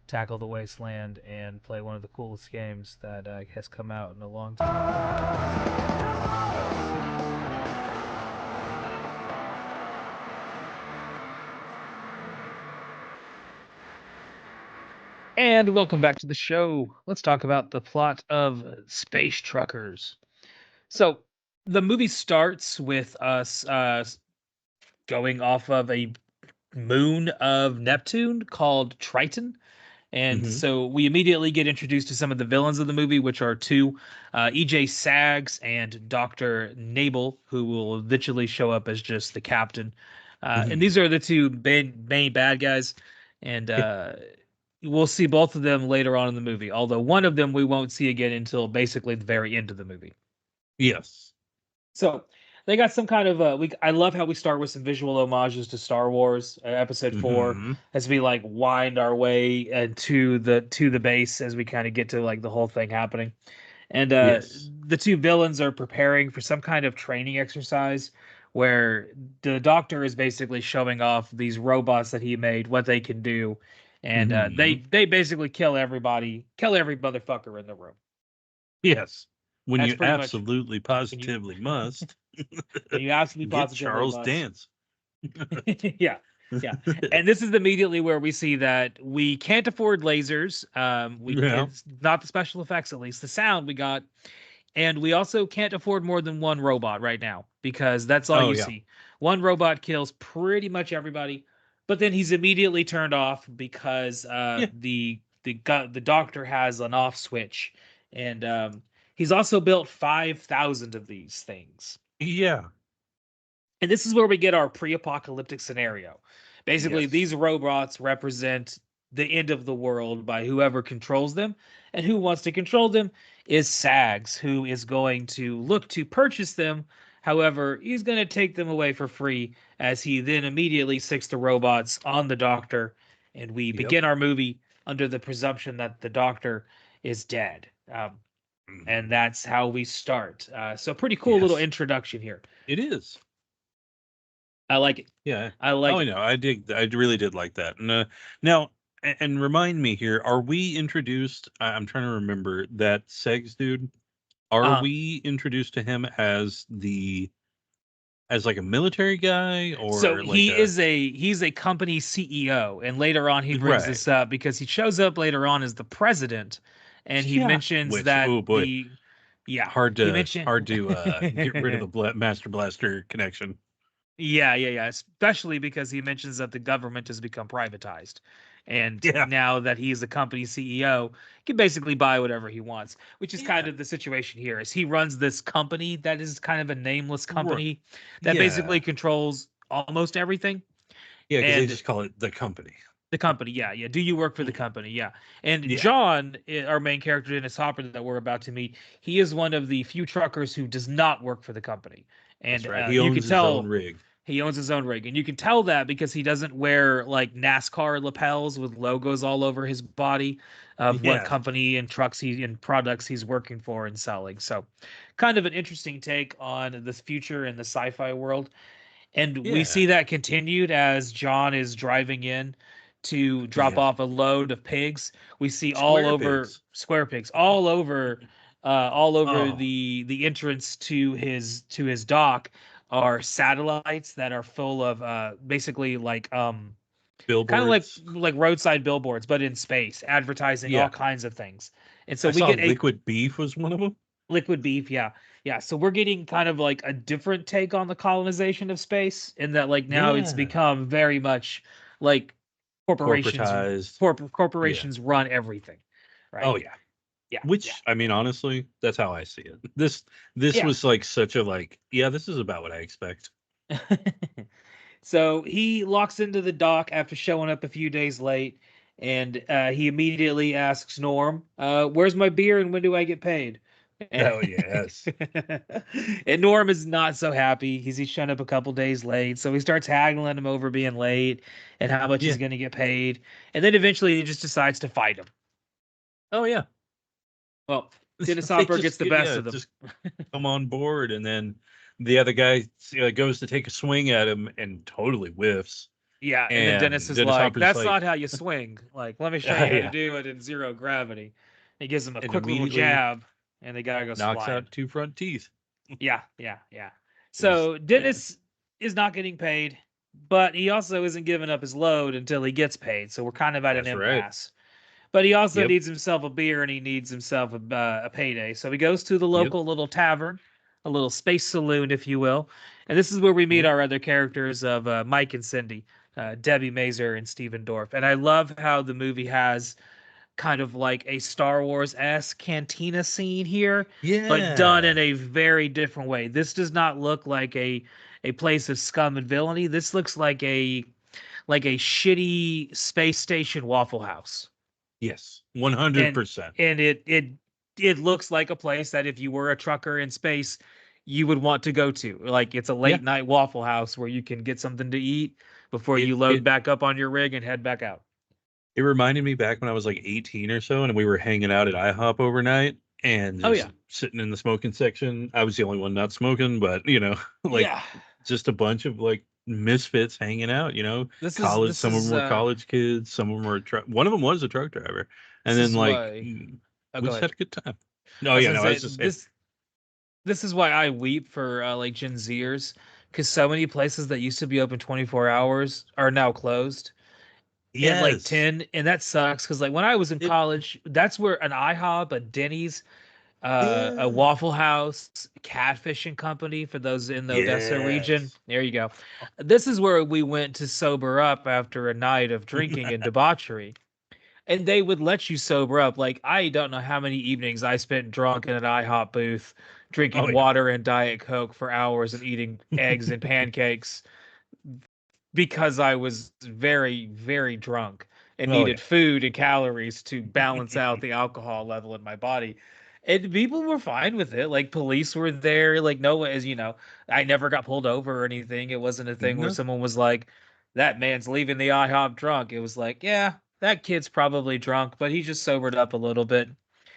tackle the wasteland and play one of the coolest games that has come out in a long time. And welcome back to the show. Let's talk about the plot of Space Truckers. So the movie starts with us going off of a moon of Neptune called Triton. And Mhm. so we immediately get introduced to some of the villains of the movie, which are two EJ Saggs and Dr. Nabel, who will eventually show up as just the captain. And these are the two main bad guys. And we'll see both of them later on in the movie, although one of them we won't see again until basically the very end of the movie. Yes. So they got some kind of I love how we start with some visual homages to Star Wars Episode 4 Mhm. as we like wind our way to the base as we kind of get to like the whole thing happening. And Yes. the two villains are preparing for some kind of training exercise where the doctor is basically showing off these robots that he made, what they can do, and Mhm. they basically kill every motherfucker in the room. Yes. When That's you pretty much absolutely when you positively must when you absolutely get positively Charles must. Dance. Yeah, yeah. And this is immediately where we see that we can't afford lasers. Yeah. It's not the special effects, at least the sound we got, and we also can't afford more than one robot right now because that's all Oh you yeah. see. One robot kills pretty much everybody, but then he's immediately turned off because Yeah. the doctor has an off switch, and he's also built 5,000 of these things. Yeah. And this is where we get our pre-apocalyptic scenario. Basically, Yes. these robots represent the end of the world by whoever controls them, and who wants to control them is Sags, who is going to look to purchase them. However, he's going to take them away for free as he then immediately sticks the robots on the doctor, and we Yep. begin our movie under the presumption that the doctor is dead. And Mhm. that's how we start. So, pretty cool little Yes. introduction here. It is. I like it. Yeah. I like Oh, I it. know. I really did like that. And now, and remind me here, are we introduced? I'm trying to remember that Segs dude. Are Uh, we introduced to him as like a military guy so or like he's a company CEO, and later on he brings right? this up because he shows up later on as the president, and he Yeah. mentions Which, that oh boy, hard he to mentioned hard to get rid of the Master Blaster connection. yeah, especially because he mentions that the government has become privatized. And Yeah. now that he's a company CEO, he can basically buy whatever he wants, which is kind Yeah. of the situation here. Is he runs this company that is kind of a nameless Right. company that basically Yeah. controls almost everything. Yeah, because they And just call it the company. the company, yeah. Do you work for the Mhm. company? Yeah. And Yeah. John, our main character, Dennis Hopper, that we're about to meet, he is one of the few truckers who does not work for the company. That's And right. He you can owns his own tell rig. he owns his own rig, and you can tell that because he doesn't wear like NASCAR lapels with logos all over his body of what Yeah. company and trucks and products he's working for and selling. So, kind of an interesting take on the future in the sci-fi world. And we Yeah. see that continued as John is driving in to drop Yeah. off a load of pigs. We see all Square over pigs. square pigs, all over Oh. the entrance to his dock. are satellites that are full of basically like kind of Billboards. like roadside billboards, but in space, advertising all Yeah. kinds of things. And so I we saw get a liquid beef was one of them. liquid beef, yeah. Yeah, so we're getting kind of like a different take on the colonization of space in that like now it's Yeah. become very much like corporations Corporatized. Yeah. corporations run everything, right? Oh yeah. Yeah, Which I mean, honestly, that's how I see it. This yeah. was like such a like, yeah, this is about what I expect. Yeah. So he locks into the dock after showing up a few days late, and he immediately asks Norm, "Where's my beer and when do I get paid?" And, Oh yes. and Norm is not so happy. He's shown up a couple days late, so he starts haggling him over being late and how much Yeah. he's going to get paid, and then eventually he just decides to fight him. Oh yeah. Well, Dennis They Hopper gets just the best yeah, of them. just come on board, and then the other guy goes to take a swing at him and totally whiffs. Yeah, and then Dennis And is Dennis like, Hopper's "That's like, not how you swing. Like, let me show you how to yeah, do it in zero gravity." He gives him a and quick little immediately jab, and the guy goes knocks flying. out 2 front teeth. Yeah, yeah, yeah. It was So Dennis is not getting paid, but he also isn't giving up his load until he gets paid. So we're kind of at an that's right. impasse. But he also Yep. needs himself a beer and he needs himself a payday. So he goes to the Yep. local little tavern, a little space saloon, if you will. And this is where we meet Yep. our other characters of Mike and Cindy, Debbie Mazer and Steven Dorff. And I love how the movie has kind of like a Star Wars-esque cantina scene here, but done in Yeah. a very different way. This does not look like a place of scum and villainy. This looks like a shitty space station Waffle House. Yes. And 100%. it looks like a place that if you were a trucker in space, you would want to go to. Like it's a Yeah. late night Waffle House where you can get something to eat before It you load it back up on your rig and head back out. it reminded me back when I was like 18 or so, and we were hanging out at IHOP overnight and Oh just yeah. sitting in the smoking section. I was the only one not smoking, but like Yeah. just a bunch of like misfits hanging out. College. This Some of them is were college kids. Some of them were truck. One of them was a truck driver, and this then is like why oh we go just ahead. had a good time. No, I was yeah, gonna no, I say was just saying, this is why I weep for like Gen Zers because so many places that used to be open 24 hours are now closed at like yes, 10, and that sucks because like when I was in it, college, that's where an IHOP, a Denny's, a yeah, Waffle House, catfishing company for those in the Odessa region. yes. There you go. This is where we went to sober up after a night of drinking and debauchery. And they would let you sober up. Like I don't know how many evenings I spent drunk in an IHOP booth, Oh drinking yeah, water and Diet Coke for hours and eating eggs and pancakes because I was very, very drunk and oh needed yeah, food and calories to balance out the alcohol level in my body. And people were fine with it. Like police were there. Like no one is, I never got pulled over or anything. It wasn't a thing where no, someone was like, that man's leaving the IHOP drunk. It was like, yeah, that kid's probably drunk, but he just sobered up a little bit.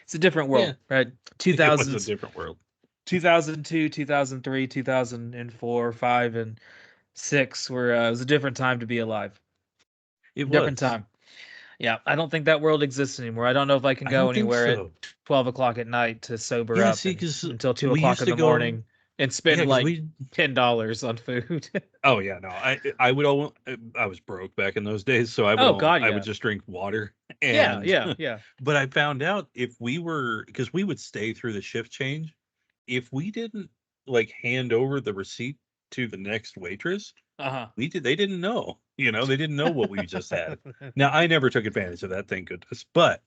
It's a different world, yeah. right? It was a 2000s, different world. 2002, 2003, 2004, 5, and 6 were it was a different time to be alive. It Different was. time. Yeah, I don't think that world exists anymore. I don't know if I can I go don't think anywhere at so. 12 o'clock at night to sober Yeah, up see, and because until 2 we o'clock used in to the go. morning and Yeah, spend because like we. $10 on food. Oh yeah, no, I would all. I was broke back in those days, so Oh God, I would yeah. just drink water. Yeah, And yeah, yeah. but I found out if we were, because we would stay through the shift change, if we didn't like hand over the receipt to the next waitress, Uh-huh. they didn't know. They didn't know what we just had. Now I never took advantage of that, thank goodness. But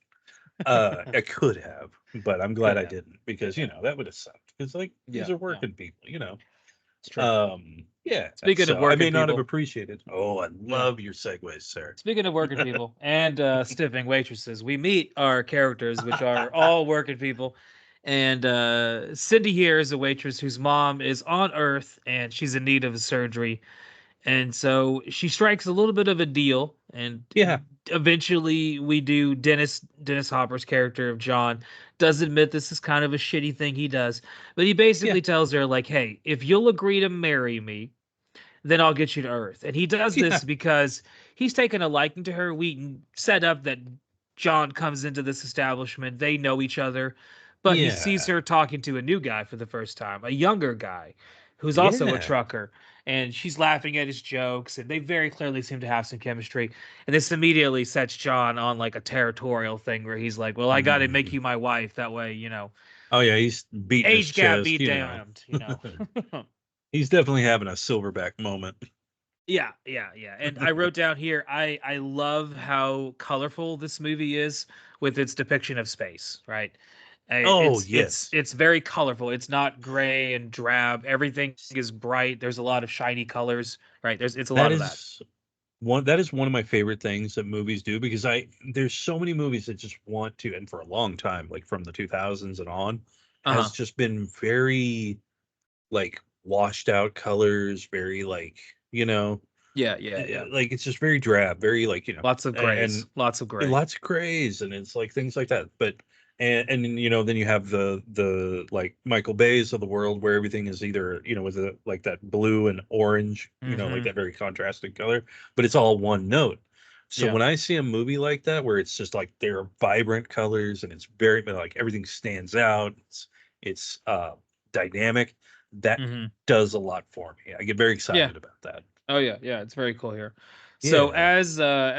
I could have, but I'm glad Could I have. didn't, Could because have. that would have sucked. Because like these Yeah, are yeah. working people. It's true. Yeah. Speaking of So I working may not have people, appreciated. Oh, I yeah. love your segues, sir. Speaking of working people and stiffing waitresses, we meet our characters, which are all working people. And Cindy here is a waitress whose mom is on Earth and she's in need of a surgery. And so she strikes a little bit of a deal. And Yeah. eventually we do Dennis Hopper's character of John does admit this is kind of a shitty thing he does. But he Yeah. basically tells her, like, hey, if you'll agree to marry me, then I'll get you to Earth. And he does Yeah. this because he's taken a liking to her. We set up that John comes into this establishment. They know each other, but he sees Yeah. her talking to a new guy for the first time, a younger guy who's also a Yeah. trucker, and she's laughing at his jokes, and they very clearly seem to have some chemistry. And this immediately sets John on like a territorial thing where he's like, "Well, I got to make Mhm. you my wife. That way, Oh yeah, he's beating his age gap be chest, damned." He's definitely having a silverback moment. Yeah, yeah, yeah. And I wrote down here, I love how colorful this movie is with its depiction of space, right? Oh, It's yes. it's very colorful. It's not gray and drab. Everything is bright. There's a lot of shiny colors, right? It's a That lot of that. is one of my favorite things that movies do because I there's so many movies that just want to, and for a long time, like from the 2000s and on, has Uh-huh. just been very like washed out colors, very like, Yeah, yeah, yeah. like it's just very drab, very like, Lots of grays. and Lots of gray. lots of grays, and it's like things like that. But and then you have the like Michael Bays of the world where everything is either, with like that blue and orange, like Mm-hmm. that very contrasting color, but it's all one note. So Yeah. when I see a movie like that where it's just like there are vibrant colors and it's very like everything stands out, it's dynamic, that Mm-hmm. does a lot for me. I get very Yeah. excited about that. Oh yeah, yeah, it's very cool here. So Yeah.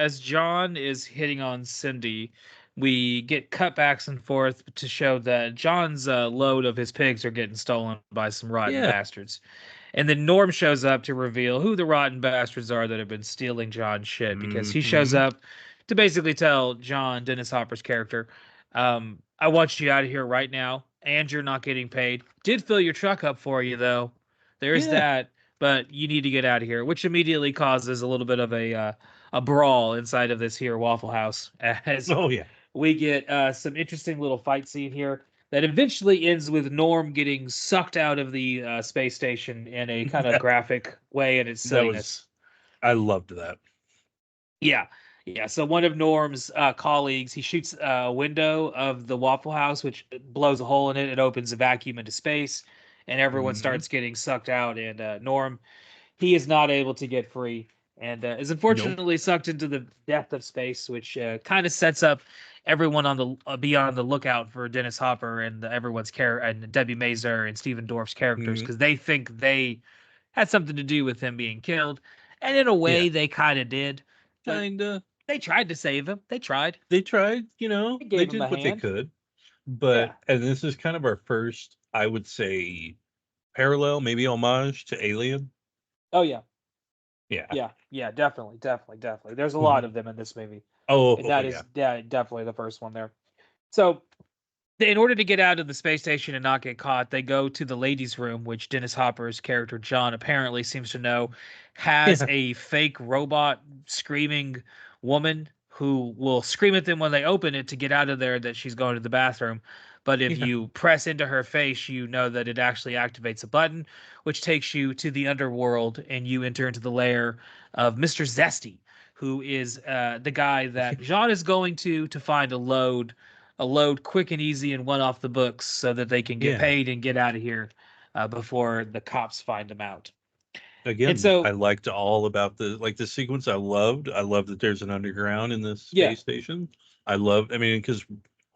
as John is hitting on Cindy, we get cutbacks and forth to show that John's load of his pigs are getting stolen by some rotten Yeah. bastards. And then Norm shows up to reveal who the rotten bastards are that have been stealing John's shit because he shows Hmm. up to basically tell John, Dennis Hopper's character, I want you out of here right now, and you're not getting paid. Did fill your truck up for you though. There's Yeah. that, but you need to get out of here, which immediately causes a little bit of a brawl inside of this here Waffle House as Oh yeah. we get some interesting little fight scene here that eventually ends with Norm getting sucked out of the space station in a kind of That graphic way in its that silliness. was I loved that. Yeah, yeah. So one of Norm's colleagues, he shoots a window of the Waffle House, which blows a hole in it. It opens a vacuum into space, and everyone Mhm. starts getting sucked out. And Norm, he is not able to get free and is Nope. unfortunately sucked into the depth of space, which kind of sets up everyone on the be on the lookout for Dennis Hopper and everyone's care and Debbie Mazar and Stephen Dorff's characters Mhm. because they think they had something to do with him being killed, and in a Yeah. way they kind of did, but Kinda. they tried to save him. They tried. They tried, They they gave him did a what they hand. could, Yeah. and this is kind of our first, I would say, parallel, maybe homage to Alien. Oh yeah. Yeah. Yeah. Yeah. Definitely. Definitely. Definitely. There's a lot Mhm. of them in this movie, and Oh, that yeah. is definitely the first one there. So in order to get out of the space station and not get caught, they go to the ladies' room, which Dennis Hopper's character John apparently seems to know has Yeah. a fake robot screaming woman who will scream at them when they open it to get out of there that she's going to the bathroom. But if Yeah. you press into her face, you know that it actually activates a button, which takes you to the underworld and you enter into the lair of Mr. Zesty, who is the guy that Jean is going to find a load quick and easy and one off the books so that they can get Yeah. paid and get out of here before the cops find them out. And Again, I so, liked all about the sequence. I loved that there's an underground in this yeah, space station. I mean, because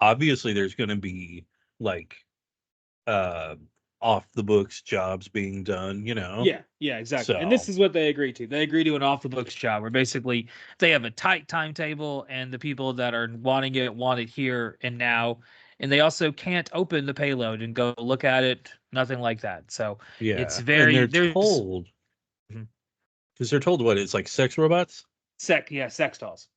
obviously there's gonna be like uh off the books jobs being done, yeah, yeah, exactly. And this So is what they agree to. They agree to an off the books job where basically they have a tight timetable and the people that are wanting it want it here and now. And they also can't open the payload and go look at it, nothing like that. So it's yeah, and very, they're there's told Mhm. because they're told what it's like sex robots, Yeah, sex dolls.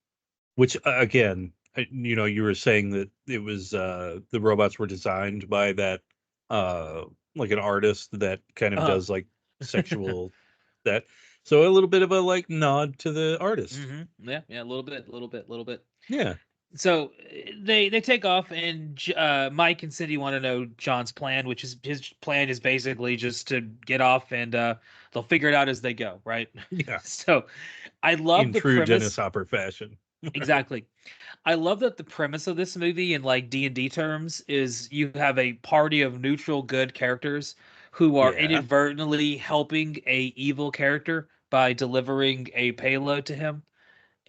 which again, you were saying that it was the robots were designed by that uh like an artist that kind of Uh, does like sexual that, so a little bit of a like nod to the artist. Yeah, yeah, a little bit, a little bit, a little bit. Yeah. So they take off, and Mike and Cindy want to know John's plan, which is his plan is basically just to get off, and they'll figure it out as they go, right? Yeah, So I love in the true Dennis premise. Hopper fashion. Exactly. I love that the premise of this movie in like D&D terms is you have a party of neutral good characters who are Yeah. inadvertently helping a evil character by delivering a payload to him.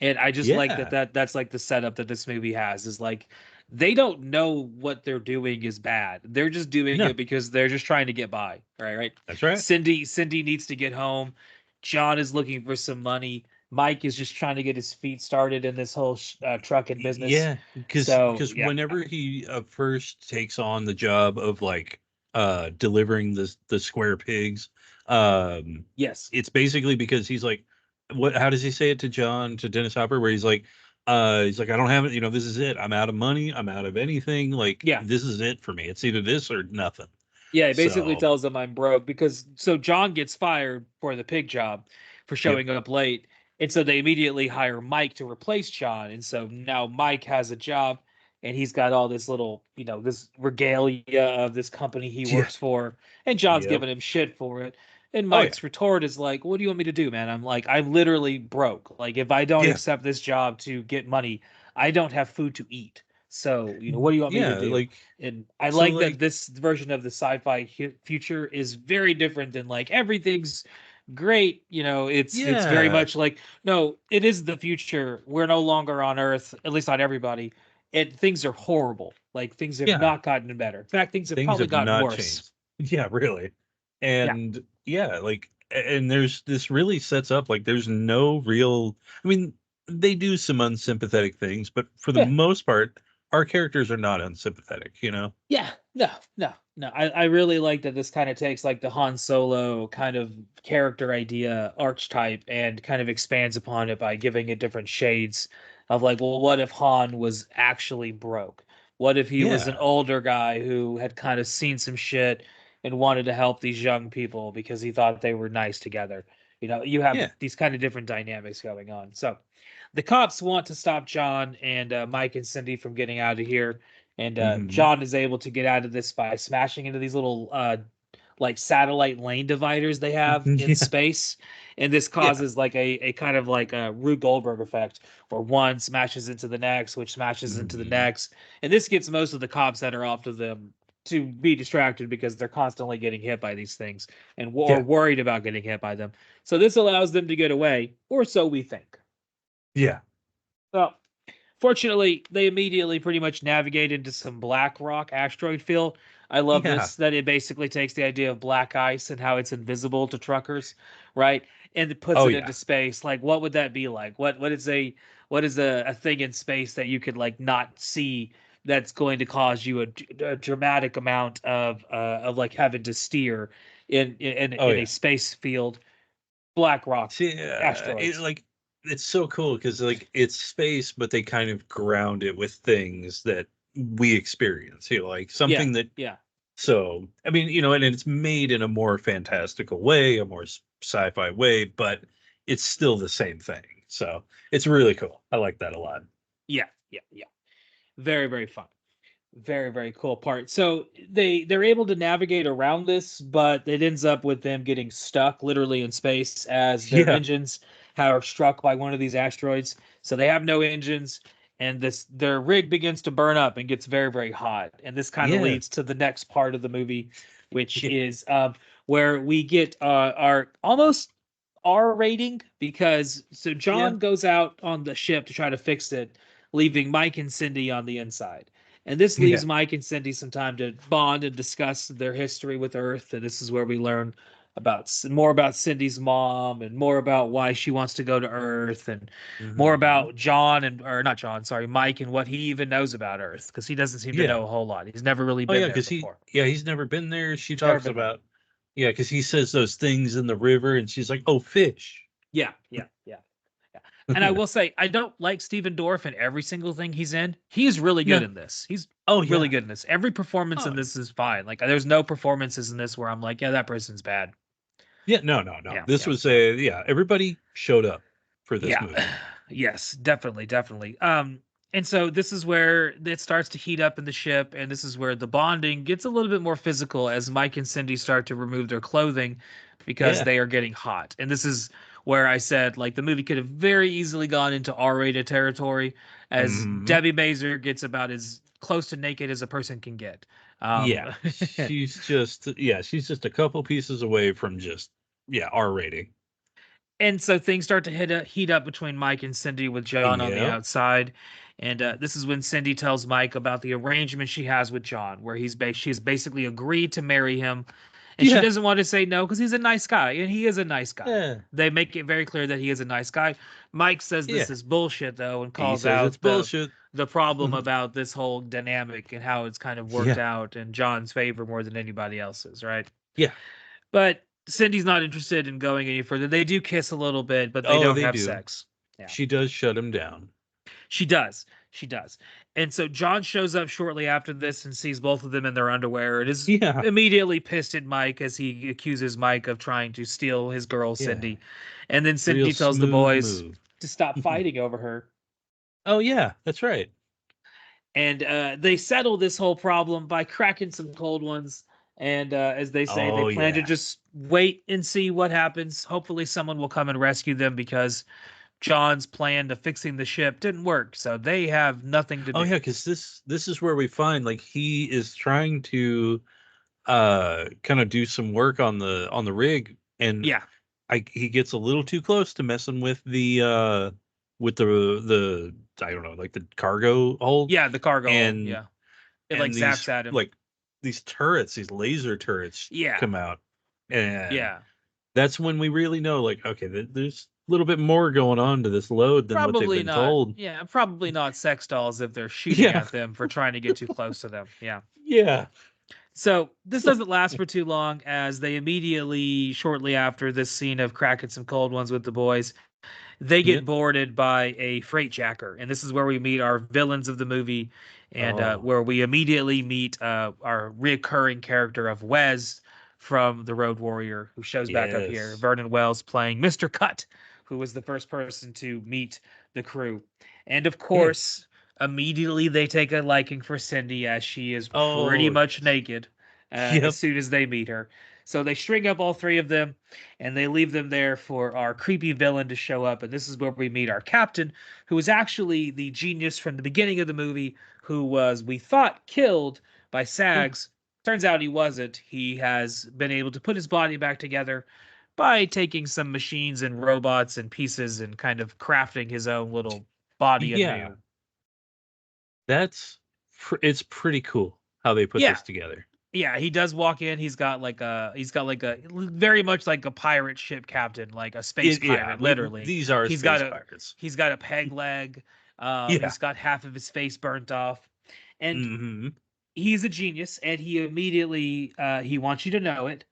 And I just like Yeah. that's like the setup that this movie has is like they don't know what they're doing is bad. They're just doing No, it because they're just trying to get by. Right. that's right. Cindy needs to get home. John is looking for some money. Mike is just trying to get his feet started in this whole trucking business. Yeah, So because yeah, whenever he first takes on the job of like delivering the square pigs, yes, it's basically because he's like, what? How does he say it to Dennis Hopper? Where he's like, I don't have it. You know, this is it. I'm out of money. I'm out of anything. Like yeah. this is it for me. It's either this or nothing. Yeah, he basically So tells them I'm broke because so John gets fired for the pig job for yep, showing up late. And so they immediately hire Mike to replace John. And so now Mike has a job and he's got all this little, this regalia of this company he yeah, works for. And John's yep. giving him shit for it. And Oh yeah, Mike's retort is like, what do you want me to do, man? I'm like, I'm literally broke. Like, if I don't yeah, accept this job to get money, I don't have food to eat. So, what do you want me to yeah. do? Like And I so, like that like this version of the sci-fi future is very different than like everything's great. It's very yeah, much like no, it is the future. We're no longer on Earth, at least not everybody. And things are horrible. Like things have yeah. not gotten better. In fact, things have Things probably have gotten not worse. changed. Yeah, really. Yeah, And yeah, like and there's this really sets up like there's no real I mean, they do some unsympathetic things, but for the yeah, most part, our characters are not unsympathetic, you know? yeah. No, no, no. I really like that this kind of takes like the Han Solo kind of character idea archetype and kind of expands upon it by giving it different shades of like, well, what if Han was actually broke? What if he was an Yeah. older guy who had kind of seen some shit and wanted to help these young people because he thought they were nice together? You have Yeah. these kind of different dynamics going on. So the cops want to stop John and Mike and Cindy from getting out of here, and Hmm. John is able to get out of this by smashing into these little like satellite lane dividers they have in Yeah. space, and this Yeah. causes like a kind of like a Rube Goldberg effect, where one smashes into the next, which smashes into the Hmm. next, and this gets most of the cops that are off to them to be distracted because they're constantly getting hit by these things and or Yeah. worried about getting hit by them. So this allows them to get away, or so we think. Yeah. Well, fortunately, they immediately pretty much navigate into some black rock asteroid field. I love Yeah. this that it basically takes the idea of black ice and how it's invisible to truckers, right? And it puts Oh it yeah. into space. Like, what would that be like? What is a thing in space that you could like not see that's going to cause you a dramatic amount of like having to steer Oh in a yeah. space field? Black rock See, asteroids. it's so cool because like it's space, but they kind of ground it with things that we experience. You know, like Yeah, something that yeah. so I mean, you know, and it's made in a more fantastical way, a more sci-fi way, but it's still the same thing. So it's really cool. I like that a lot. Yeah, yeah, yeah. Very, very fun. Very, very cool part. So they're able to navigate around this, but it ends up with them getting stuck literally in space as their Yeah, engines are struck by one of these asteroids. So they have no engines, and this their rig begins to burn up and gets very, very hot. And this kind of yeah, leads to the next part of the movie, which yeah, is where we get our almost R rating because so yeah, John goes out on the ship to try to fix it, leaving Mike and Cindy on the inside. And this yeah, leaves Mike and Cindy some time to bond and discuss their history with Earth. And this is where we learn more about Cindy's mom and more about why she wants to go to Earth and more hmm, about John and or not John, sorry, Mike and what he even knows about Earth because he doesn't seem to yeah. know a whole lot. He's never really Oh been yeah, there because before. he's never been there. She Never talks been there. about yeah, because he says those things in the river, and she's like, "Oh, fish." Yeah, yeah, yeah. Yeah. And I will say, I don't like Steven Dorff in every single thing he's in. He's really good No. in this. He's Oh really yeah. good in this. Every performance Oh in this is fine. Like, there's no performances in this where I'm like, yeah, that person's bad. yeah. No, no, no. Yeah, This yeah, was yeah, a yeah. Everybody showed up for this yeah. movie. Yes, definitely, definitely. And so this is where it starts to heat up in the ship, and this is where the bonding gets a little bit more physical as Mike and Cindy start to remove their clothing because Yeah. they are getting hot. And this is where I said, like, the movie could have very easily gone into R-rated territory, as Hmm. Debbie Mazur gets about as close to naked as a person can get. Yeah. She's just a couple pieces away from just yeah, R rating. And so things start to heat up between Mike and Cindy with John on the Yep. outside. And this is when Cindy tells Mike about the arrangement she has with John, where she's basically agreed to marry him, and she doesn't want to say no because he's a nice guy, and he is a nice guy. Yeah. They make it very clear that he is a nice guy. Mike says this is bullshit though, and He calls says out it's bullshit. the problem about this whole dynamic and how it's kind of worked out in John's favor more than anybody else's, right? Yeah. But Cindy's not interested in going any further. They do kiss a little bit, but they don't have sex. Yeah. She does shut him down. She does. She does. And so John shows up shortly after this and sees both of them in their underwear and is immediately pissed at Mike as he accuses Mike of trying to steal his girl, Cindy. And then Cindy tells the boys to stop fighting over her. Oh, yeah, that's right. And they settle this whole problem by cracking some cold ones. And as they say, they plan to just wait and see what happens. Hopefully someone will come and rescue them because John's plan to fixing the ship didn't work, so they have nothing to do. Oh yeah, because this is where we find like he is trying to kind of do some work on the rig, and he gets a little too close to messing with the I don't know, like the cargo hold. Yeah, the cargo and, hold. Yeah, it like zaps at him. Like these turrets, these laser turrets, come out, and that's when we really know, like, okay, there's a little bit more going on to this load than what they've been told. Yeah, probably not sex dolls if they're shooting at them for trying to get too close to them. Yeah. Yeah. So this doesn't last for too long, as they immediately, shortly after this scene of cracking some cold ones with the boys, they get boarded by a freight jacker. And this is where we meet our villains of the movie, and where we immediately meet our reoccurring character of Wes from The Road Warrior, who shows back up here. Vernon Wells playing Mr. Cut, who was the first person to meet the crew. And of course, immediately they take a liking for Cindy, as she is pretty much naked as soon as they meet her. So they string up all three of them, and they leave them there for our creepy villain to show up. And this is where we meet our captain, who is actually the genius from the beginning of the movie, who was, we thought, killed by SAGs. Turns out he wasn't. He has been able to put his body back together by taking some machines and robots and pieces and kind of crafting his own little body anew. It's pretty cool how they put this together. Yeah, he does walk in. He's got like a very much like a pirate ship captain, like a space pirate, literally. These are pirates. He's got a peg leg. He's got half of his face burnt off, and he's a genius. And he immediately he wants you to know it,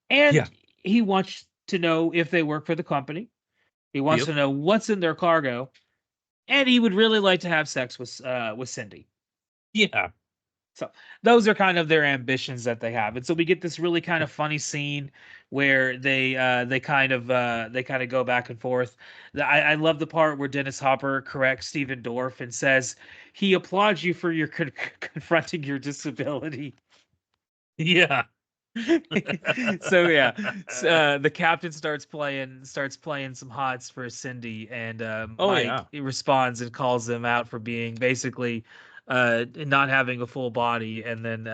and he wants to know if they work for the company. He wants to know what's in their cargo, and he would really like to have sex with Cindy. Yeah. So those are kind of their ambitions that they have, and so we get this really kind of funny scene where they kind of go back and forth. I love the part where Dennis Hopper corrects Stephen Dorff and says he applauds you for your confronting your disability. Yeah. So the captain starts playing some hots for Cindy, and Mike responds and calls them out for being basically not having a full body. And then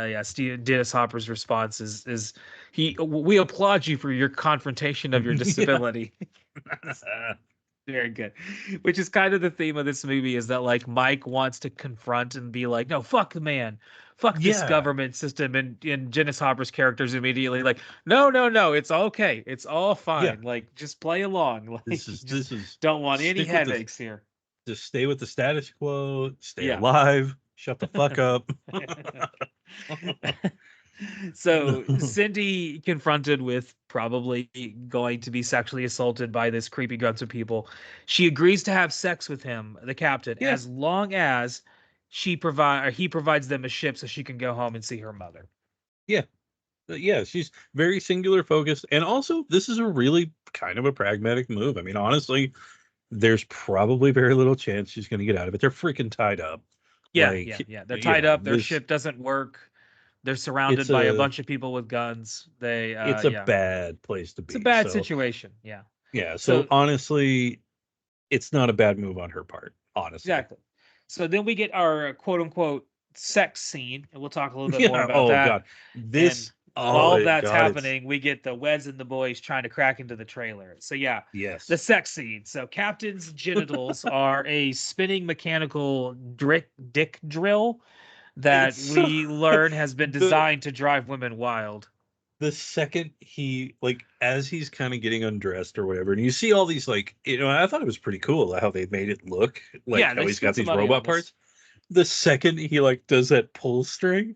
Dennis Hopper's response is we applaud you for your confrontation of your disability. Very good. Which is kind of the theme of this movie, is that like Mike wants to confront and be like, no, fuck the man, fuck this government system, and Dennis Hopper's character's immediately like, no, it's okay, it's all fine, like just play along, like this is don't want any headaches here. Just stay with the status quo, stay alive, shut the fuck up. So Cindy, confronted with probably going to be sexually assaulted by this creepy guts of people, she agrees to have sex with him, the captain, as long as he provides them a ship so she can go home and see her mother. Yeah, she's very singular focused, and also this is a really kind of a pragmatic move. I mean, honestly, there's probably very little chance she's going to get out of it. They're freaking tied up. They're tied up. Their ship doesn't work. They're surrounded by a bunch of people with guns. It's a bad place to be. It's a bad situation. Yeah. Yeah. So honestly, it's not a bad move on her part. Honestly. Exactly. So then we get our quote unquote sex scene, and we'll talk a little bit more about that. God. This Oh, While it that's God, happening, we get the Wes and the boys trying to crack into the trailer. So yeah, the yes. sex scene. So Captain's genitals are a spinning mechanical dick drill that It's so we learn has been the designed to drive women wild. the second he like as he's kind of getting undressed or whatever, and you see all these like I thought it was pretty cool how they made it look Yeah, like how they he's spent got some these money on robot this. parts. The second he like does that pull string,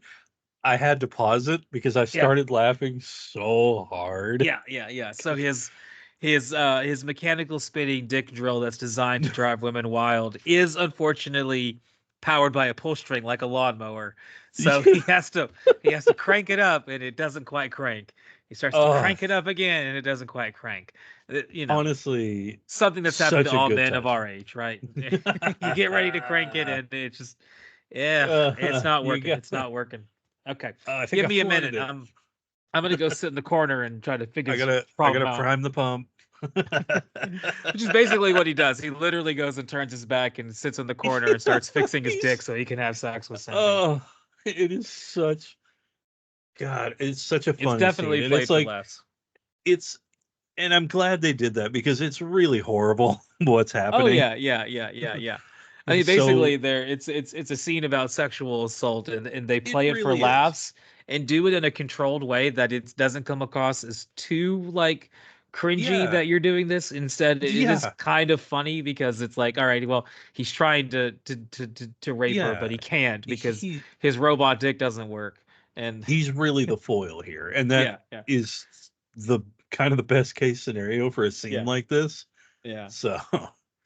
I had to pause it because I Yeah, started laughing so hard. yeah. So his mechanical spinning dick drill that's designed to drive women wild is unfortunately powered by a pull string like a lawnmower. So he has to crank it up and it doesn't quite crank. He starts to Oh, crank it up again and it doesn't quite crank. You know, honestly, something that's happened to such a all good men of touch. our age, right? You get ready to crank it and it's just yeah, it's not You working. got. It's not working. Okay. I think Give I me a flooded minute. it. I'm gonna go sit in the corner and try to figure I this gotta I problem gotta out. prime the pump. Which is basically what he does. He literally goes and turns his back and sits in the corner and starts fixing his dick He's so he can have sex with Cindy. oh, it is such God, it's such a It's funny scene. definitely And it's played for like laughs. it's and I'm glad they did that because it's really horrible what's Oh happening. yeah. I mean, So basically, it's a scene about sexual assault, and they it play it for really is. laughs and do it in a controlled way that it doesn't come across as too like cringy Yeah. that you're doing this. Instead, it is Yeah. kind of funny because it's like, all right, well, he's trying to rape her, but Yeah. he can't because He his robot dick doesn't work. And he's really the foil here. And that yeah, is the kind of the best case scenario for a scene yeah, like this. yeah. So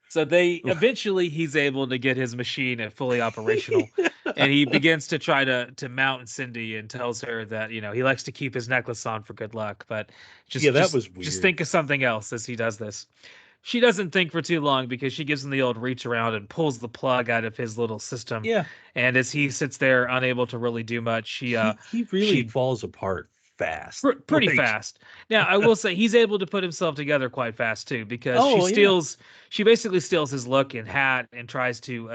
So he's able to get his machine at fully operational, and he begins to try to mount Cindy and tells her that he likes to keep his necklace on for good luck, but yeah, just that just was just weird. think of something else as he does this. She doesn't think for too long because she gives him the old reach around and pulls the plug out of his little system, Yeah. and as he sits there unable to really do much, He really she falls apart fast. pretty Like, fast. Now, I will say he's able to put himself together quite fast too, because oh yeah. she basically steals his look and hat and tries to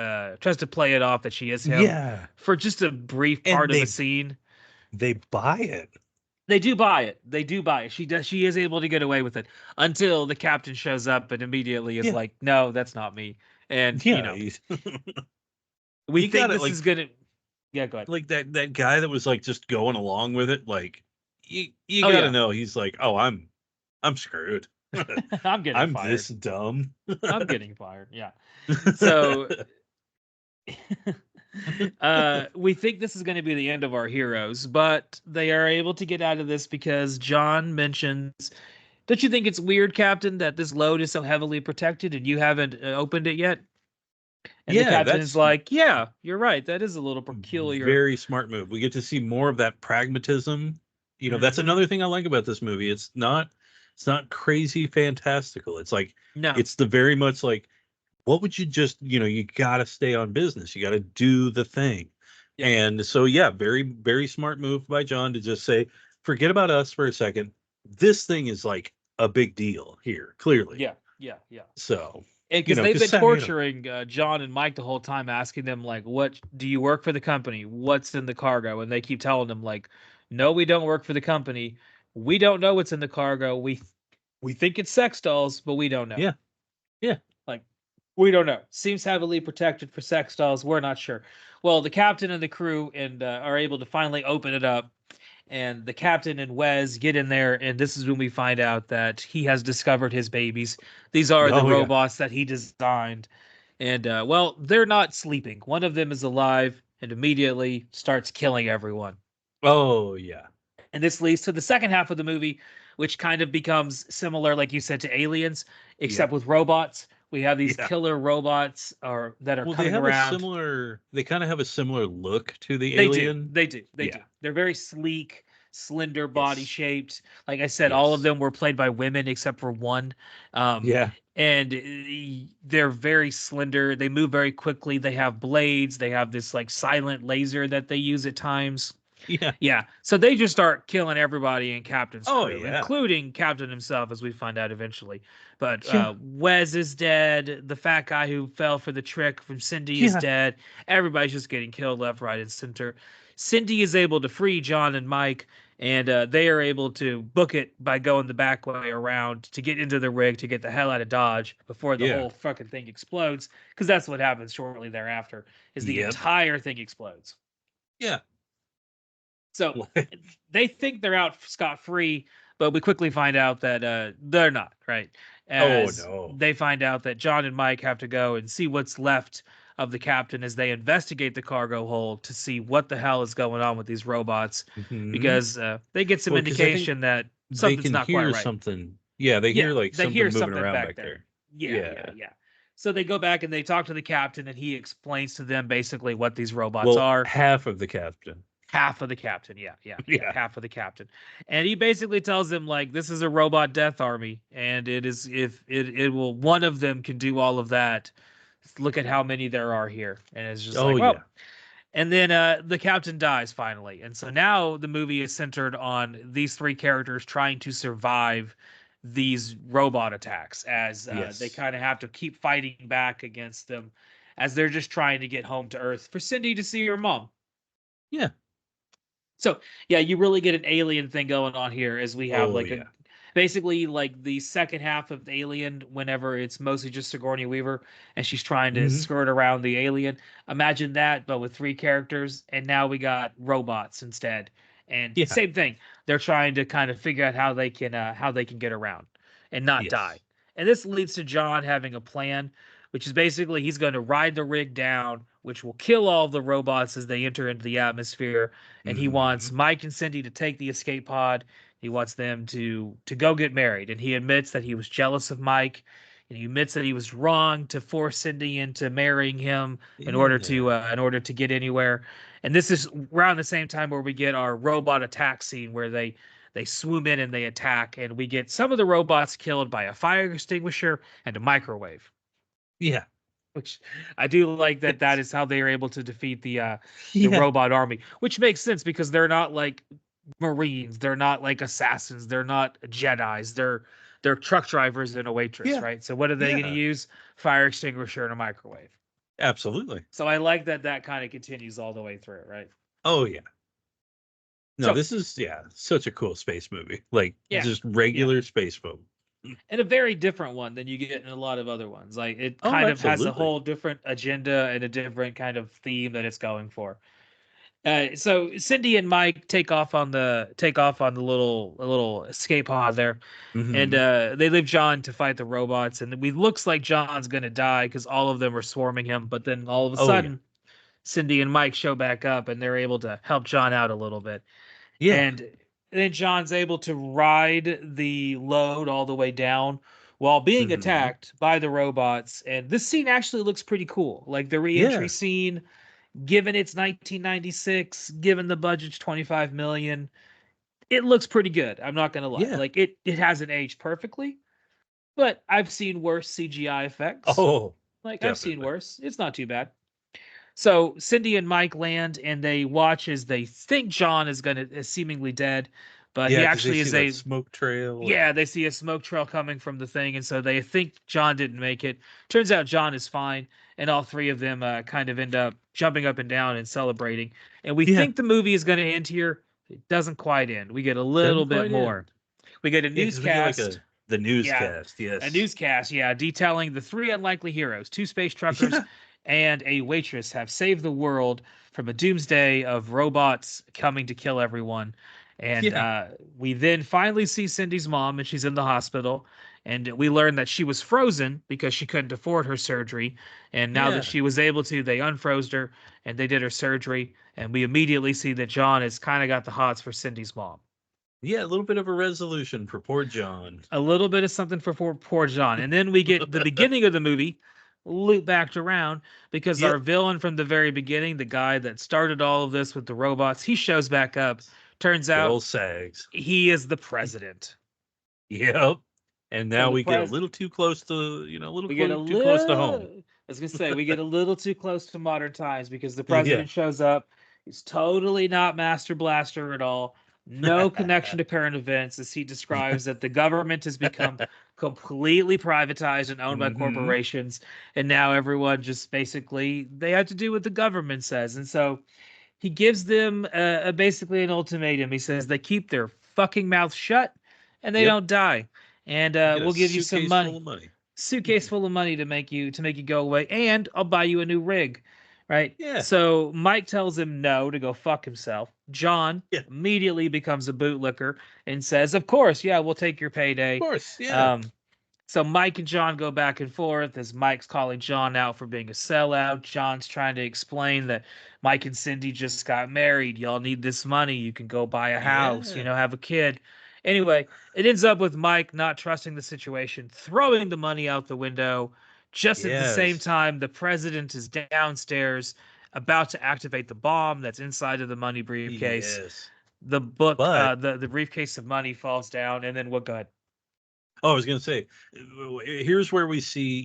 play it off that she is him Yeah. for just a brief And part of a scene. they buy it. They do buy it. They do buy it. She is able to get away with it until the captain shows up and immediately is Yeah. like, "No, that's not me." And, Yeah. we You think got it this like is gonna Yeah, go ahead. like that guy that was like just going along with it, like you Oh gotta yeah. know he's like, oh, I'm screwed. I'm getting I'm fired. this dumb. I'm getting fired. Yeah. So we think this is going to be the end of our heroes, but they are able to get out of this because John mentions, don't you think it's weird, Captain, that this load is so heavily protected and you haven't opened it yet? And the Yeah, captain is that's like, yeah, you're right. That is a little peculiar. very smart move. We get to see more of that pragmatism. That's Hmm. another thing I like about this movie. It's not crazy fantastical. It's like No. it's the very much like what would you just, you got to stay on business. You got to do the thing. Yep. And so yeah, very very smart move by John to just say forget about us for a second. This thing is like a big deal here, clearly. Yeah. So, Because they've cuz been torturing John and Mike the whole time, asking them like, "What do you work for the company? What's in the cargo?" And they keep telling them like, "No, we don't work for the company. We don't know what's in the cargo. We think it's sex dolls, but we don't know. yeah. Yeah. Like, we don't know. Seems heavily protected for sex dolls. We're not sure." Well, the captain and the crew and are able to finally open it up, and the captain and Wes get in there, and this is when we find out that he has discovered his babies. These are the Oh yeah. robots that he designed, and well, they're not sleeping. One of them is alive and immediately starts killing everyone. Oh yeah. And this leads to the second half of the movie, which kind of becomes similar, like you said, to Aliens, Yep. except with robots. We have these Yeah. killer robots that are Well, they coming have a around. similar they kind of have a similar look to the They do. alien. They do. They do. Yeah. They're very sleek, slender body Yes. shaped. Like I said, all of Yes. them were played by women except for one. Um, Yeah. and they're very slender. They move very quickly. They have blades. They have this like silent laser that they use at times. Yeah. Yeah. So they just start killing everybody in Captain's Oh crew, yeah. including Captain himself, as we find out eventually. But Yeah. Wes is dead. The fat guy who fell for the trick from Cindy is Yeah. dead. Everybody's just getting killed left, right, and center. Cindy is able to free John and Mike, and they are able to book it by going the back way around to get into the rig to get the hell out of Dodge before the Yeah. whole fucking thing explodes, because that's what happens shortly thereafter. Is the Yep. entire thing explodes. Yeah. So they think they're out scot-free, but we quickly find out that they're not, right? As no. they find out that John and Mike have to go and see what's left of the captain as they investigate the cargo hold to see what the hell is going on with these robots, Mhm. because they get some 'Cause I think indication that they something's can not quite hear right. something. Yeah, they Yeah, hear like they something hear moving something around back back there. there. Yeah. So they go back and they talk to the captain, and he explains to them basically what these robots Well, are. half of the captain. Half of the captain, yeah, Yeah. half of the captain. And he basically tells them, like, this is a robot death army, and it is, if it will, one of them can do all of that. Look at how many there are here. And it's just Oh like, well, yeah. and then the captain dies finally. And so now the movie is centered on these three characters trying to survive these robot attacks, as they Yes. kind of have to keep fighting back against them, as they're just trying to get home to Earth for Cindy to see her mom. Yeah. So yeah, you really get an Alien thing going on here, as we have Oh like yeah. basically like the second half of Alien, whenever it's mostly just Sigourney Weaver and she's trying to Mhm. skirt around the alien. Imagine that, but with three characters, and now we got robots instead. And Yeah. same thing, they're trying to kind of figure out how they can get around and not die. Yes. And this leads to John having a plan, which is basically he's going to ride the rig down, which will kill all of the robots as they enter into the atmosphere. And he wants Mhm. Mike and Cindy to take the escape pod. He wants them to go get married, and he admits that he was jealous of Mike, and he admits that he was wrong to force Cindy into marrying him Yeah. in order to get anywhere. And this is around the same time where we get our robot attack scene, where they swoop in and they attack, and we get some of the robots killed by a fire extinguisher and a microwave. Yeah. Which I do like that. That It's- is how they are able to defeat the yeah. robot army, which makes sense because they're not like Marines, they're not like assassins, they're not Jedis, they're truck drivers and a waitress, Yeah. right? So what are they going to Yeah. use? Fire extinguisher and a microwave. Absolutely. So I like that that kind of continues all the way through, right? Oh yeah. No, So this is such a cool space movie. Like yeah, just yeah, regular space film. and a very different one than you get in a lot of other ones. Like it Oh, kind of has a absolutely. whole different agenda and a different kind of theme that it's going for. So Cindy and Mike take off on the little escape pod there, and Mhm. they leave John to fight the robots. And we looks like John's gonna die because all of them are swarming him. But then all of a Oh yeah. sudden, Cindy and Mike show back up, and they're able to help John out a little bit. Yeah. And then John's able to ride the load all the way down while being Mhm. attacked by the robots. And this scene actually looks pretty cool. Like the Yeah. reentry scene, given it's 1996, given the budget's 25 million, it looks pretty good. I'm not gonna lie. Yeah. Like it hasn't aged perfectly, but I've seen worse CGI effects. Oh, Like I've seen definitely. worse. It's not too bad. So Cindy and Mike land, and they watch as they think John is seemingly dead, but he Yeah, because they actually see is that a smoke trail yeah. and They see a smoke trail coming from the thing, and so they think John didn't make it. Turns out John is fine, and all three of them kind of end up jumping up and down and celebrating. And we yeah, think the movie is going to end here. It doesn't quite end. We get a little doesn't bit quite more. end. We get a Yeah, because we get like newscast. the Yeah, newscast. a Yes. newscast, yeah, detailing the three unlikely heroes, two space truckers Yeah. and a waitress, have saved the world from a doomsday of robots coming to kill everyone. And Yeah. we then finally see Cindy's mom, and she's in the hospital. And we learn that she was frozen because she couldn't afford her surgery. And now that Yeah. she was able to, they unfroze her and they did her surgery. And we immediately see that John has kind of got the hots for Cindy's mom. Yeah. A little bit of a resolution for poor John. A little bit of something for poor John. And then we get the beginning of the movie loop back around, because our Yep. villain from the very beginning, the guy that started all of this with the robots, he shows back up. Turns Good out old Sags. he is the president. Yep. And So now the we get a pres little too close to, a little we get a too close to home. little I was gonna say we get a little too close to modern times, because the Yeah. president shows up. He's totally not Master Blaster at all. No connection to current events, as he describes that the government has become completely privatized and owned by hmm corporations, and now everyone just basically they have to do what the government says. And so he gives them basically an ultimatum. He says they keep their fucking mouth shut and they Yep. don't die, and Get a we'll give you some suitcase money. full of money. Suitcase full of money to make you go away, and I'll buy you a new rig, right? Yeah. So Mike tells him no to go fuck himself. John Yeah. immediately becomes a bootlicker and says, "Of course, yeah, we'll take your payday." Of course, yeah. So Mike and John go back and forth as Mike's calling John out for being a sellout. John's trying to explain that Mike and Cindy just got married. Y'all need this money. You can go buy a house, Yeah. have a kid. Anyway, it ends up with Mike not trusting the situation, throwing the money out the window. Just at the same Yes. time, the president is downstairs about to activate the bomb that's inside of the money briefcase. Yes. The book, But the briefcase of money falls down, and then what? Go ahead. I was going to say, here's where we see,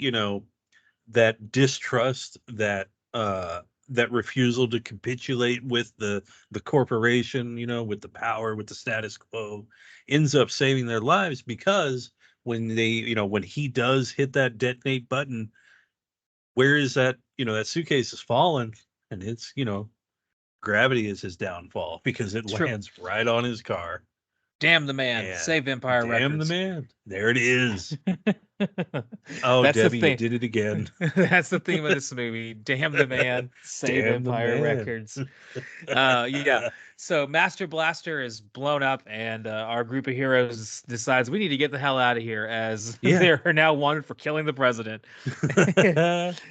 that distrust, that refusal to capitulate with the corporation, with the power, with the status quo, ends up saving their lives because when when he does hit that detonate button, where is that? That suitcase is falling, and it's gravity is his downfall because it True. lands right on his car. Damn the man. And Save Empire damn Records. the man. There it is. Oh, That's Debbie, the you thing. did it again. That's the theme of this movie. Damn the man. Save Damn the Empire man. Records. Yeah. So Master Blaster is blown up, and our group of heroes decides we need to get the hell out of here, as Yeah. they are now wanted for killing the president.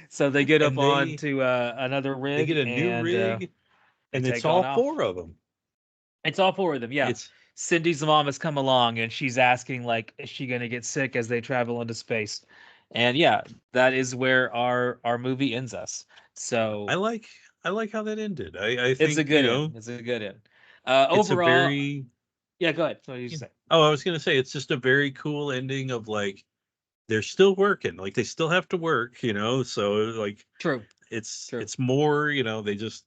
So they get up And on to another rig. They get a new rig, and it's all four of them. It's all four of them, yeah. It's Cindy's mom has come along, and she's asking, like, is she going to get sick as they travel into space? And yeah, that is where our movie ends us. So I like how that ended. I think it's a good end. It's a good end. it's a Overall, very yeah. Go ahead. What did you say? Oh, I was gonna say it's just a very cool ending of like they're still working, like they still have to work, so like True. it's more, they just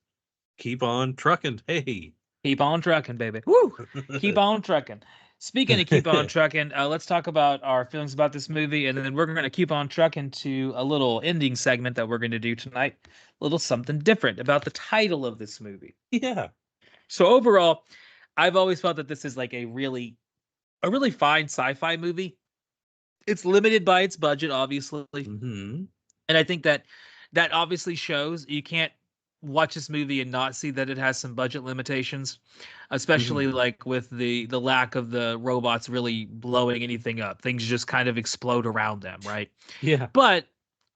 keep on trucking. Hey, Keep on trucking, baby. Woo! Keep on trucking. Speaking of keep on trucking, let's talk about our feelings about this movie, and then we're going to keep on trucking to a little ending segment that we're going to do tonight. A little something different about the title of this movie. Yeah. So overall, I've always felt that this is like a really fine sci-fi movie. It's limited by its budget, obviously, Mm-hmm. and I think that obviously shows. You can't watch this movie and not see that it has some budget limitations, especially like with the lack of the robots really blowing anything up. Things just kind of explode around them, right? Yeah. But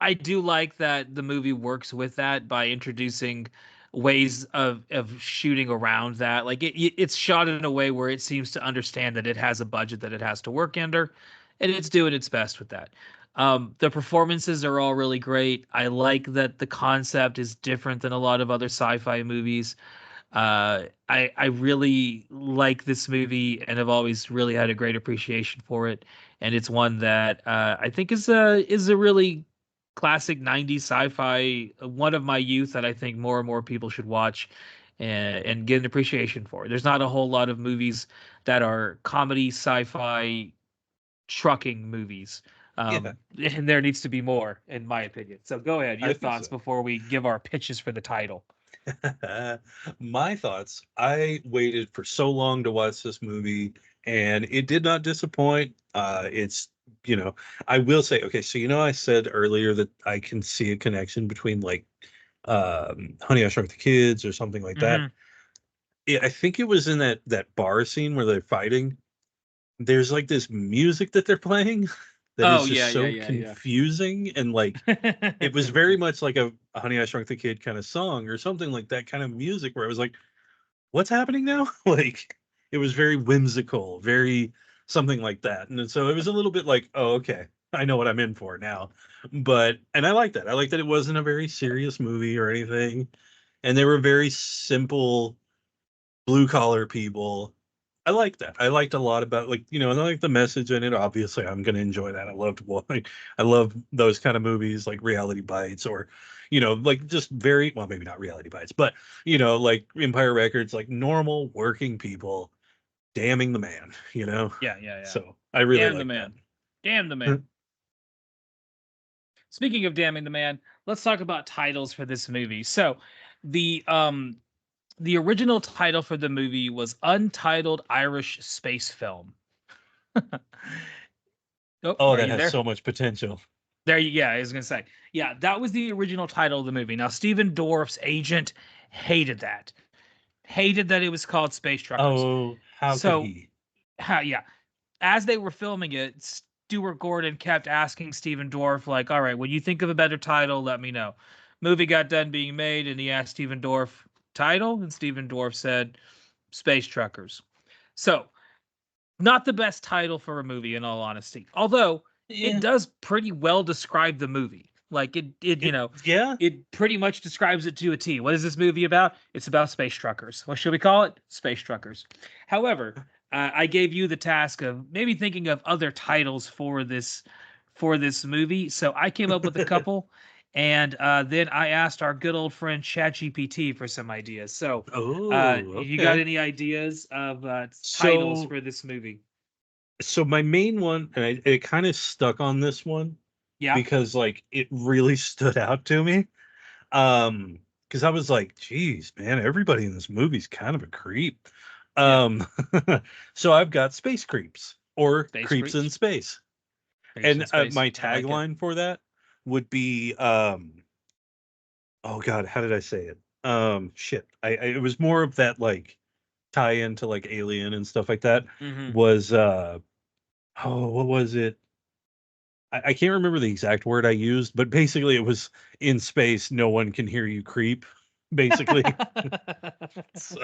I do like that the movie works with that by introducing ways of shooting around that. Like it's shot in a way where it seems to understand that it has a budget that it has to work under, and it's doing its best with that. The performances are all really great. I like that the concept is different than a lot of other sci-fi movies. I really like this movie and have always really had a great appreciation for it. And it's one that I think is a really classic 90s sci-fi, one of my youth that I think more and more people should watch and get an appreciation for. There's not a whole lot of movies that are comedy sci-fi trucking movies. And there needs to be more, in my opinion. So go ahead, your thoughts before we give our pitches for the title. My thoughts. I waited for so long to watch this movie, and it did not disappoint. It's I will say, okay, so I said earlier that I can see a connection between like Honey, I Shrunk the Kids or something like that. I think it was in that bar scene where they're fighting. There's like this music that they're playing that is just so confusing, and like it was very much like a Honey, I Shrunk the Kid kind of song or something like that kind of music where I was like, what's happening now? Like it was very whimsical, very something like that. And so it was a little bit like, oh, okay, I know what I'm in for now. And I like that. I like that it wasn't a very serious movie or anything. And they were very simple blue collar people. I like that. I liked a lot about and I like the message in it. Obviously, I'm going to enjoy that. I love those kind of movies like Reality Bites or, like just very, well, maybe not Reality Bites, but, like Empire Records, like normal working people damning the man, Yeah. So I really Damn like the man. that. Damn the man. Speaking of damning the man, let's talk about titles for this movie. So the The original title for the movie was Untitled Irish Space Film. Oh, Are that you has there? so much potential. Yeah, I was gonna say. Yeah, that was the original title of the movie. Now, Stephen Dorff's agent hated that. Hated that it was called Space Truckers. Oh, how could So, he? yeah, as they were filming it, Stuart Gordon kept asking Stephen Dorff, like, all right, when you think of a better title, let me know. Movie got done being made, and he asked Stephen Dorff, title? And Stephen Dorff said, Space Truckers. So, not the best title for a movie, in all honesty. Although, it Yeah. does pretty well describe the movie. Like, Yeah. it pretty much describes it to a T. What is this movie about? It's about space truckers. What should we call it? Space truckers. However, I gave you the task of maybe thinking of other titles for this movie. So I came up with a couple, and then I asked our good old friend ChatGPT for some ideas. So, Oh, you got okay. any ideas of titles So, for this movie? so my main one, and it kind of stuck on this one Yeah. because like it really stood out to me. Because I was like, geez, man, everybody in this movie's kind of a creep. Yeah. Um, so I've got space creeps or Space creeps in creeps. space. Creeps in And space. my I like it. tagline for that would be oh god, how did I say it? Shit. It was more of that like tie into like Alien and stuff like that. Mm-hmm. Was oh, what was it? I can't remember the exact word I used, but basically it was in space, no one can hear you creep, basically. So,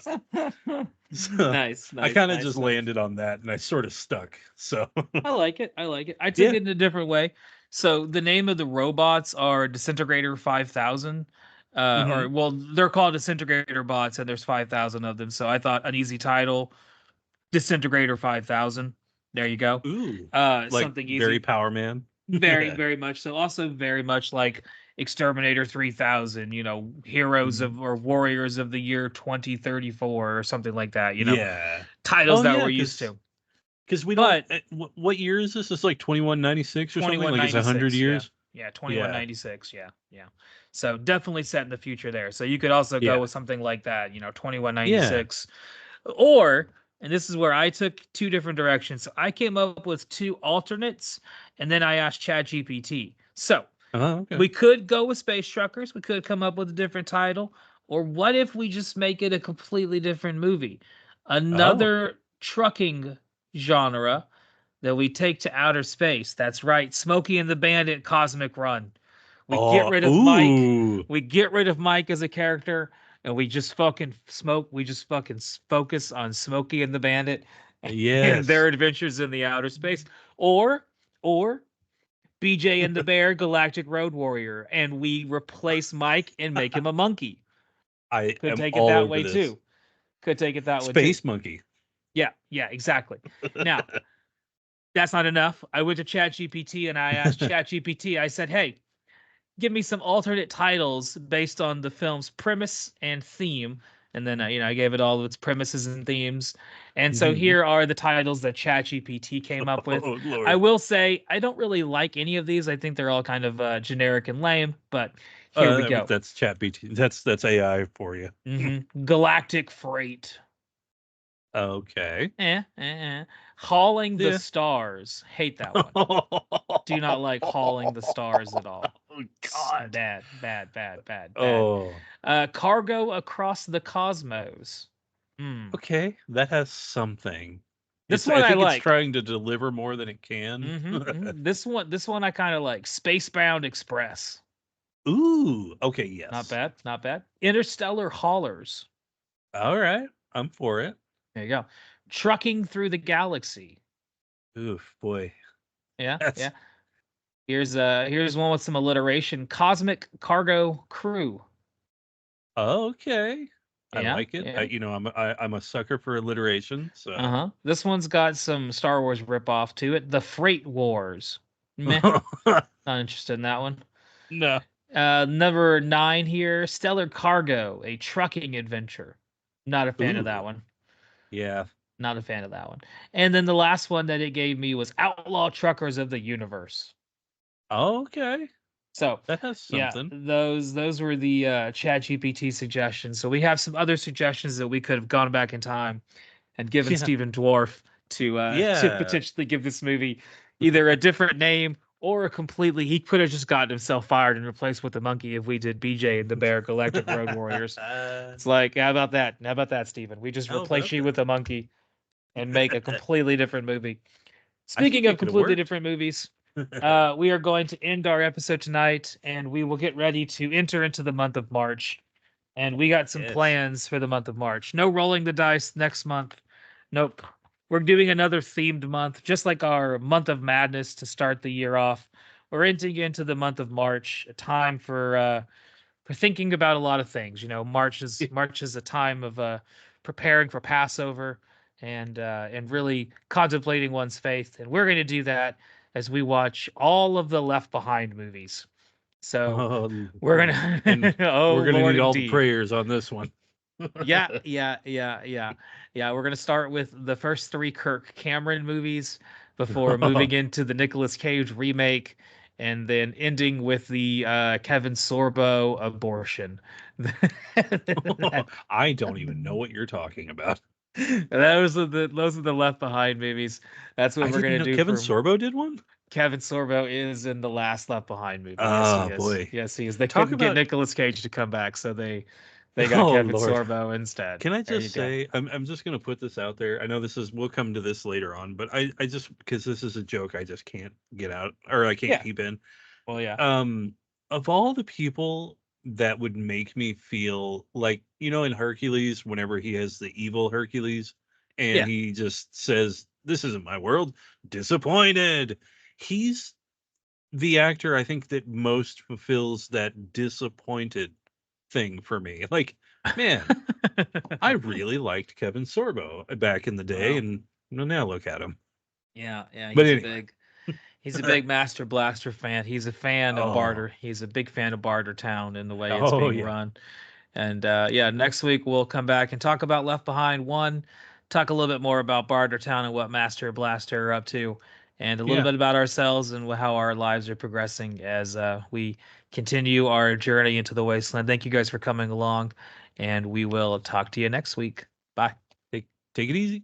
so Nice, I nice, kind of nice, just nice. landed on that and I sort of stuck. So I like it. I like it. I took yeah. it in a different way. So the name of the robots are Disintegrator 5000. Hmm. Or well, they're called Disintegrator bots, and there's 5,000 of them. So I thought an easy title, Disintegrator 5000. There you go. Ooh, like Something very easy. Power Man. Very, very much so. Also, very much like Exterminator 3000, heroes of or warriors of the year 2034 or something like that, Yeah. titles Oh that yeah, we're used to. because we don't. But What year is this? It's like 2196 or something. Like it's 100 2196, yeah. years. Yeah, Yeah. 2196, yeah. Yeah. So definitely set in the future there. So you could also go Yeah. with something like that, Yeah. 2196. Or, and this is where I took two different directions. So I came up with two alternates, and then I asked ChatGPT. So Oh, okay. we could go with Space Truckers. We could come up with a different title. Or what if we just make it a completely different movie? Oh. Another trucking genre that we take to outer space. That's right, Smokey and the Bandit Cosmic Run. We get Oh. rid of Mike. Ooh. We get rid of Mike as a character, and we just fucking smoke. We just fucking focus on Smokey and the Bandit and their Yes. adventures in the outer space. Or BJ and the Bear Galactic Road Warrior, and we replace Mike and make him a monkey. I Could am take it all that over way this. too. Could take it that way too. Space Monkey. Yeah, yeah, exactly. Now, that's not enough. I went to ChatGPT and I asked ChatGPT, I said, hey, give me some alternate titles based on the film's premise and theme. And then, I gave it all of its premises and themes. And so Mhm. here are the titles that ChatGPT came up with. Oh I Lord. will say, I don't really like any of these. I think they're all kind of generic and lame, but here we go. That's ChatGPT. That's AI for you. Galactic Freight. Okay. Hauling the Yeah. Stars. Hate that one. Oh Do not like Hauling the Stars at all. God. Bad, bad, bad, bad, bad. Oh. Cargo Across the Cosmos. Okay. That has something. This I one I think it's like. trying to deliver more than it can. This one I kind of like. Spacebound Express. Ooh. Okay. Not Yes. bad, not bad. Interstellar Haulers. All right. I'm for it. There you go. Trucking Through the Galaxy. Oof, boy. Yeah, That's yeah. Here's one with some alliteration. Cosmic Cargo Crew. okay. I Yeah, like it. yeah. I'm a sucker for alliteration. So Uh-huh. This one's got some Star Wars ripoff to it. The Freight Wars. Meh. Not interested in that one. no. Number 9 here, Stellar Cargo, a trucking adventure. Not a fan of that Ooh. one. Yeah. Not a fan of that one. And then the last one that it gave me was Outlaw Truckers of the Universe. Okay. So That has yeah, something. those were the ChatGPT suggestions. So we have some other suggestions that we could have gone back in time and given Yeah. Stephen Dwarf to Yeah. potentially give this movie either a different name or a completely. He could have just gotten himself fired and replaced with the monkey if we did BJ and the Bear Galactic Road Warriors. It's like, how about that? How about that, Stephen? We just How replace about you that? with a monkey and make a completely different movie. I think Speaking it of could have completely worked. different movies, we are going to end our episode tonight, and we will get ready to enter into the month of March. And we got some Yes. plans for the month of March. No rolling the dice next month. Nope. We're doing another themed month, just like our month of madness to start the year off. We're entering into the month of March, a time for thinking about a lot of things. You know, March is a time of preparing for Passover and really contemplating one's faith. And we're going to do that as we watch all of the Left Behind movies. So we're gonna and oh we're gonna Lord need all the indeed. prayers on this one. Yeah. We're gonna start with the first three Kirk Cameron movies before moving into the Nicolas Cage remake, and then ending with the Kevin Sorbo abortion. I don't even know what you're talking about. Those are the Left Behind movies. That's what I we're didn't gonna know do Kevin for Sorbo did one. Kevin Sorbo is in the last Left Behind movie. Yes, he Oh is. boy, Yes, he is. They talk couldn't get about. Nicolas Cage to come back, so they got Oh Kevin Lord, Sorbo instead. can I There you just go. say I'm just gonna put this out there. I know this is we'll come to this later on, but I just because this is a joke I just can't get out or I can't Yeah. keep in. Well, yeah. Of all the people that would make me feel like, in Hercules, whenever he has the evil Hercules and Yeah. he just says, "This isn't my world," disappointed. He's the actor I think that most fulfills that disappointed thing for me. Like, man, I really liked Kevin Sorbo back in the day, Wow. and now look at him. Yeah, But anyway, he's a big Master Blaster fan. He's a fan of oh, Barter. He's a big fan of Barter Town and the way it's oh being yeah, run. And yeah, next week we'll come back and talk about Left Behind 1, talk a little bit more about Barter Town and what Master Blaster are up to, and a little yeah. bit about ourselves and how our lives are progressing as we continue our journey into the wasteland. Thank you guys for coming along, and we will talk to you next week. Bye. Take it easy.